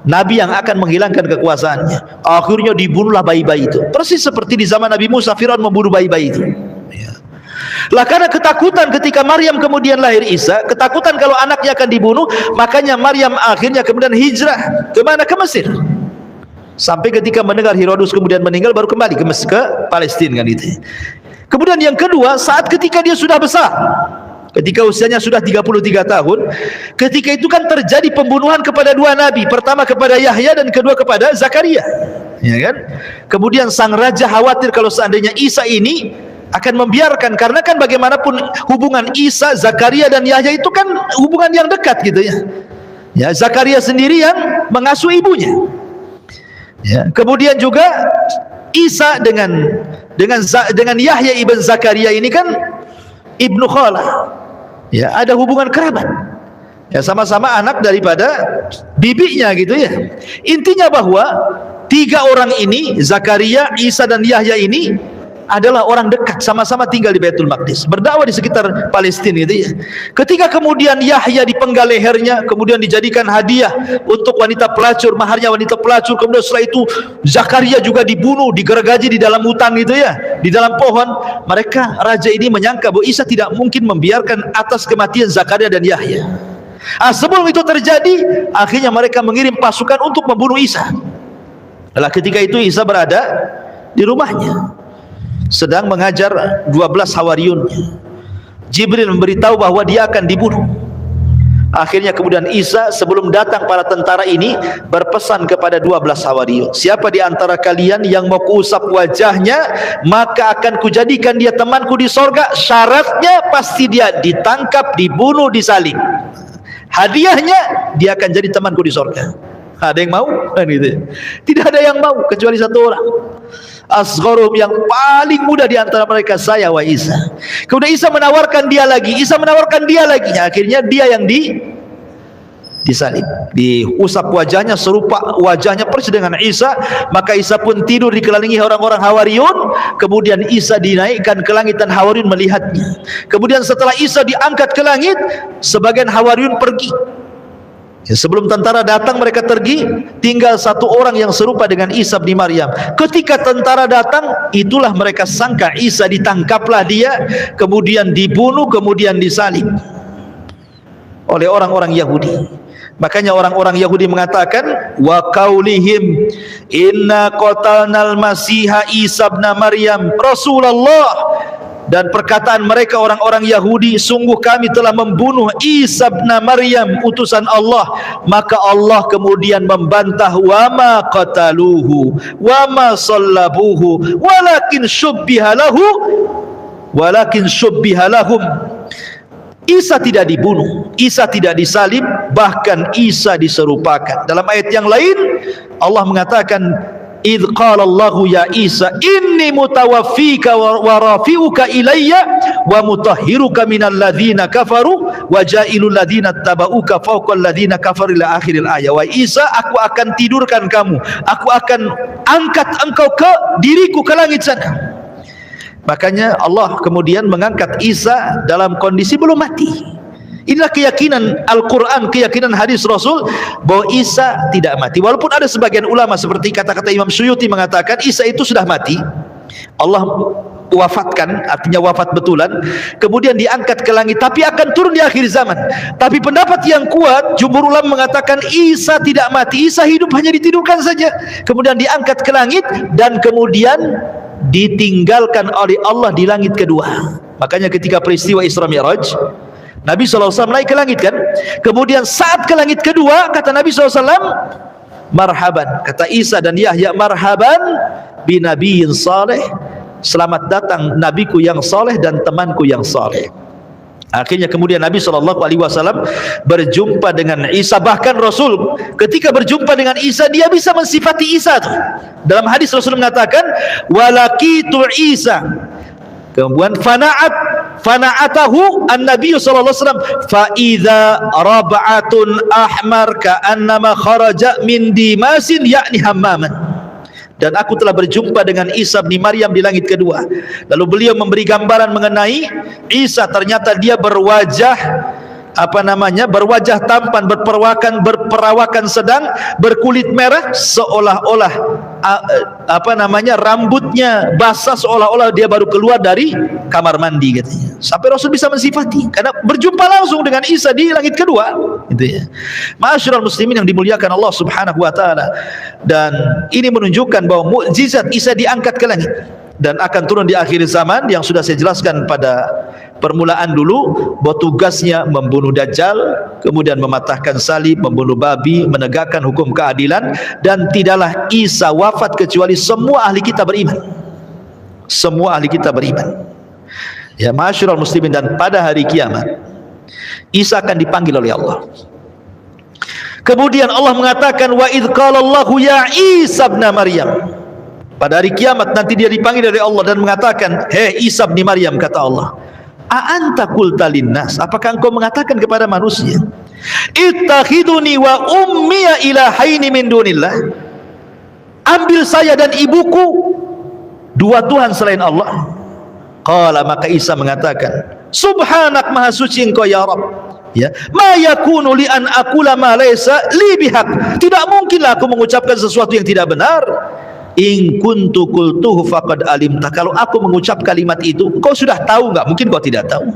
nabi yang akan menghilangkan kekuasaannya. Akhirnya dibunuhlah bayi-bayi itu, persis seperti di zaman Nabi Musa, Firaun membunuh bayi-bayi itu, ya. Lah karena ketakutan ketika Maryam kemudian lahir Isa, ketakutan kalau anaknya akan dibunuh, makanya Maryam akhirnya kemudian hijrah kemana? Ke Mesir. Sampai ketika mendengar Herodus kemudian meninggal, baru kembali ke Palestina, kan itu. Kemudian yang kedua, saat ketika dia sudah besar, ketika usianya sudah 33 tahun, ketika itu kan terjadi pembunuhan kepada dua nabi, pertama kepada Yahya dan kedua kepada Zakaria, ya kan? Kemudian sang raja khawatir kalau seandainya Isa ini akan membiarkan, karena kan bagaimanapun hubungan Isa, Zakaria dan Yahya itu kan hubungan yang dekat, gitu ya. Ya, Zakaria sendiri yang mengasuh ibunya. Ya, kemudian juga Isa dengan Yahya ibn Zakaria ini kan ibnu khala, ya, ada hubungan kerabat, ya, sama-sama anak daripada bibinya, gitu ya. Intinya bahwa tiga orang ini, Zakaria, Isa dan Yahya ini adalah orang dekat, sama-sama tinggal di Baitul Maqdis, berdakwah di sekitar Palestina, gitu ya. Ketika kemudian Yahya dipenggal lehernya, kemudian dijadikan hadiah untuk wanita pelacur, maharnya wanita pelacur. Kemudian setelah itu Zakaria juga dibunuh, digergaji di dalam hutan, gitu ya. di dalam pohon. Raja ini menyangka bahwa Isa tidak mungkin membiarkan atas kematian Zakaria dan Yahya. Sebelum itu terjadi, akhirnya mereka mengirim pasukan untuk membunuh Isa. Ketika itu Isa berada di rumahnya, sedang mengajar 12 hawariyunnya. Jibril memberitahu bahwa dia akan dibunuh. Akhirnya kemudian Isa sebelum datang para tentara ini berpesan kepada 12 hawariyun, siapa di antara kalian yang mau kuusap wajahnya, maka akan kujadikan dia temanku di sorga. Syaratnya pasti dia ditangkap, dibunuh, disalib. Hadiahnya dia akan jadi temanku di sorga. Ada yang mau? Tidak ada yang mau kecuali satu orang. Asgharum, yang paling muda di antara mereka, saya wa Isa. Kemudian Isa menawarkan dia lagi, akhirnya dia yang disalib, diusap wajahnya serupa wajahnya persis dengan Isa. Maka Isa pun tidur dikelilingi orang-orang hawariyun. Kemudian Isa dinaikkan ke langit dan hawariyun melihatnya. Kemudian setelah Isa diangkat ke langit, sebagian hawariyun pergi. Sebelum tentara datang mereka pergi, tinggal satu orang yang serupa dengan Isa bin Maryam. Ketika tentara datang, itulah mereka sangka Isa, ditangkaplah dia, kemudian dibunuh, kemudian disalib oleh orang-orang Yahudi. Makanya orang-orang Yahudi mengatakan, wa qaulihim inna qatalnal masiha Isa bin Maryam Rasulullah. Dan perkataan mereka orang-orang Yahudi, sungguh kami telah membunuh Isa bin Maryam utusan Allah. Maka Allah kemudian membantah, wa ma qataluhu wa ma sallabuhu walakin syubbiha lahum. Isa tidak dibunuh, Isa tidak disalib, bahkan Isa diserupakan. Dalam ayat yang lain Allah mengatakan, idh qala Allahu ya Isa inni mutawaffika wa rafi'uka ilayya wa mutahhiruka minal ladzina kafaru wa ja'ilul ladzina tabauka fawqa alladzina kafaru ila akhiril ayat. Wa Isa, aku akan tidurkan kamu, aku akan angkat engkau ke diriku ke langit sana. Makanya Allah kemudian mengangkat Isa dalam kondisi belum mati. Inilah keyakinan Al-Quran, keyakinan hadis Rasul bahwa Isa tidak mati. Walaupun ada sebagian ulama seperti kata-kata Imam Suyuti mengatakan Isa itu sudah mati, Allah wafatkan, artinya wafat betulan, kemudian diangkat ke langit, tapi akan turun di akhir zaman. Tapi pendapat yang kuat, jumhur ulama mengatakan Isa tidak mati, Isa hidup, hanya ditidurkan saja, kemudian diangkat ke langit dan kemudian ditinggalkan oleh Allah di langit kedua. Makanya ketika peristiwa Isra Mi'raj, Nabi SAW naik ke langit kan. Kemudian saat ke langit kedua, kata Nabi SAW, marhaban, kata Isa dan Yahya, marhaban binabiyin saleh, selamat datang nabiku yang saleh dan temanku yang saleh. Akhirnya kemudian Nabi SAW berjumpa dengan Isa. Bahkan Rasul ketika berjumpa dengan Isa, dia bisa mensifati Isa tuh. Dalam hadis Rasul mengatakan, walakitu Isa, kemudian fana'atahu an-nabiy sallallahu alaihi wasallam fa idza rab'atun ahmar ka'annama kharaja min dimasin ya'ni hammaman. Dan aku telah berjumpa dengan Isa bin Maryam di langit kedua. Lalu beliau memberi gambaran mengenai Isa, ternyata dia berwajah berwajah tampan, berperawakan sedang, berkulit merah, seolah-olah rambutnya basah, seolah-olah dia baru keluar dari kamar mandi katanya. Sampai Rasul bisa mensifati karena berjumpa langsung dengan Isa di langit kedua, gitu ya. Ma'asyiral muslimin yang dimuliakan Allah Subhanahu wa taala. Dan ini menunjukkan bahwa mukjizat Isa diangkat ke langit dan akan turun di akhir zaman, yang sudah saya jelaskan pada permulaan dulu, bahwa tugasnya membunuh Dajjal, kemudian mematahkan salib, membunuh babi, menegakkan hukum keadilan. Dan tidaklah Isa wafat kecuali semua ahli kita beriman. Semua ahli kita beriman. Ya ma'asyiral muslimin, dan pada hari kiamat Isa akan dipanggil oleh Allah. Kemudian Allah mengatakan, wa idh qala Allahu ya Isa ibn Maryam. Pada hari kiamat nanti dia dipanggil oleh Allah dan mengatakan, hei Isa bin Maryam, kata Allah, a anta qulta linnas, apakah engkau mengatakan kepada manusia, ittakhiduni wa ummiya ilahaini min dunillah, ambil saya dan ibuku dua Tuhan selain Allah. Qala, maka Isa mengatakan, subhanak, maha suci engkau ya Rabb, ya, ma yakunu li an aqula ma laysa li bihaq, tidak mungkinlah aku mengucapkan sesuatu yang tidak benar. In kuntu qultuhu faqad alimta. Kalau aku mengucap kalimat itu, kau sudah tahu enggak? Mungkin kau tidak tahu.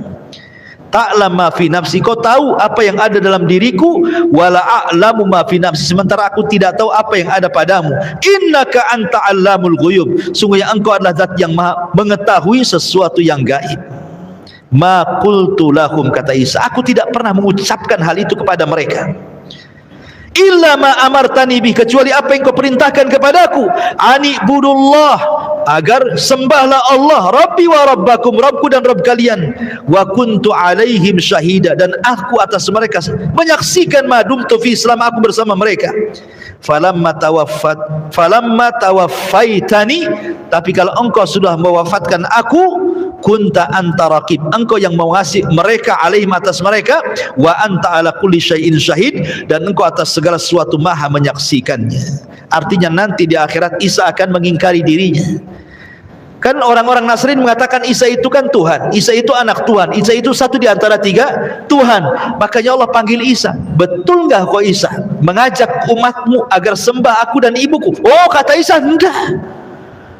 Ta'lam ma fi nafsi, kau tahu apa yang ada dalam diriku, wala a'lamu ma fi nafsi, sementara aku tidak tahu apa yang ada padamu. Innaka anta 'allamul ghuyub, sungguhnya engkau adalah zat yang maha mengetahui sesuatu yang gaib. Ma qultu lahum, kata Isa, aku tidak pernah mengucapkan hal itu kepada mereka. Illa ma amartani bih, kecuali apa yang kau perintahkan kepadaku, ani budullah, agar sembahlah Allah, Rabbi wa Rabbakum, Rabbku dan Rabb kalian, wa kuntu alaihim syahida, dan aku atas mereka menyaksikan madumtu fi, selama aku bersama mereka. Falamma tawaffaitani, tapi kalau engkau sudah mewafatkan aku, kunta anta raqib, engkau yang mengasihi mereka, alaihim, atas mereka, wa anta ala kulli syai'in syahid, dan engkau atas segala sesuatu maha menyaksikannya. Artinya nanti di akhirat Isa akan mengingkari dirinya. Kan orang-orang Nasrani mengatakan Isa itu kan Tuhan, Isa itu anak Tuhan, Isa itu satu di antara tiga Tuhan. Makanya Allah panggil Isa, betul enggak kau Isa mengajak umatmu agar sembah aku dan ibuku? Oh, kata Isa, enggak,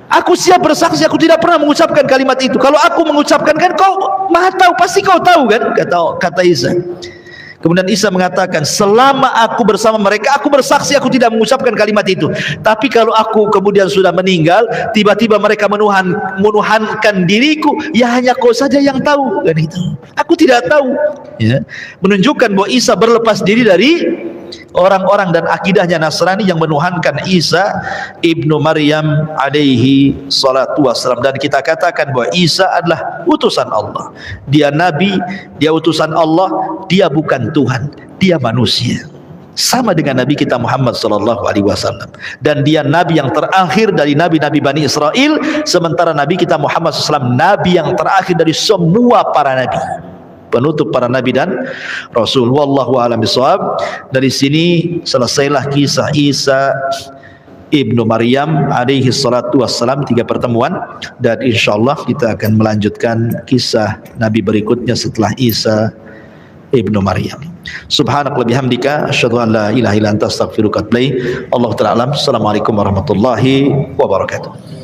aku siap bersaksi, aku tidak pernah mengucapkan kalimat itu. Kalau aku mengucapkan, kan kau maha tahu, pasti kau tahu kan, kata Isa. Kemudian Isa mengatakan, selama aku bersama mereka, aku bersaksi aku tidak mengucapkan kalimat itu. Tapi kalau aku kemudian sudah meninggal, tiba-tiba mereka menuhankan diriku, ya hanya kau saja yang tahu, kan itu. Aku tidak tahu. Ya. Menunjukkan bahwa Isa berlepas diri dari orang-orang dan akidahnya Nasrani yang menuhankan Isa ibnu Maryam alaihi salatu wassalam. Dan kita katakan bahwa Isa adalah utusan Allah, dia nabi, dia utusan Allah, dia bukan Tuhan, dia manusia, sama dengan Nabi kita Muhammad sallallahu alaihi wasallam, dan dia nabi yang terakhir dari nabi-nabi Bani Israel, sementara Nabi kita Muhammad SAW nabi yang terakhir dari semua para nabi, penutup para nabi dan rasul. Wallahu a'lam bishawab. Dari sini selesailah kisah Isa ibnu Maryam alaihi salatu wassalam, 3 pertemuan, dan insyaallah kita akan melanjutkan kisah nabi berikutnya setelah Isa ibnu Maryam. Subhanakallahumma bihamdika asyhadu an la ilaha illa anta astaghfiruka wa atubu ilaik. Allahu ta'ala alam. Assalamualaikum warahmatullahi wabarakatuh.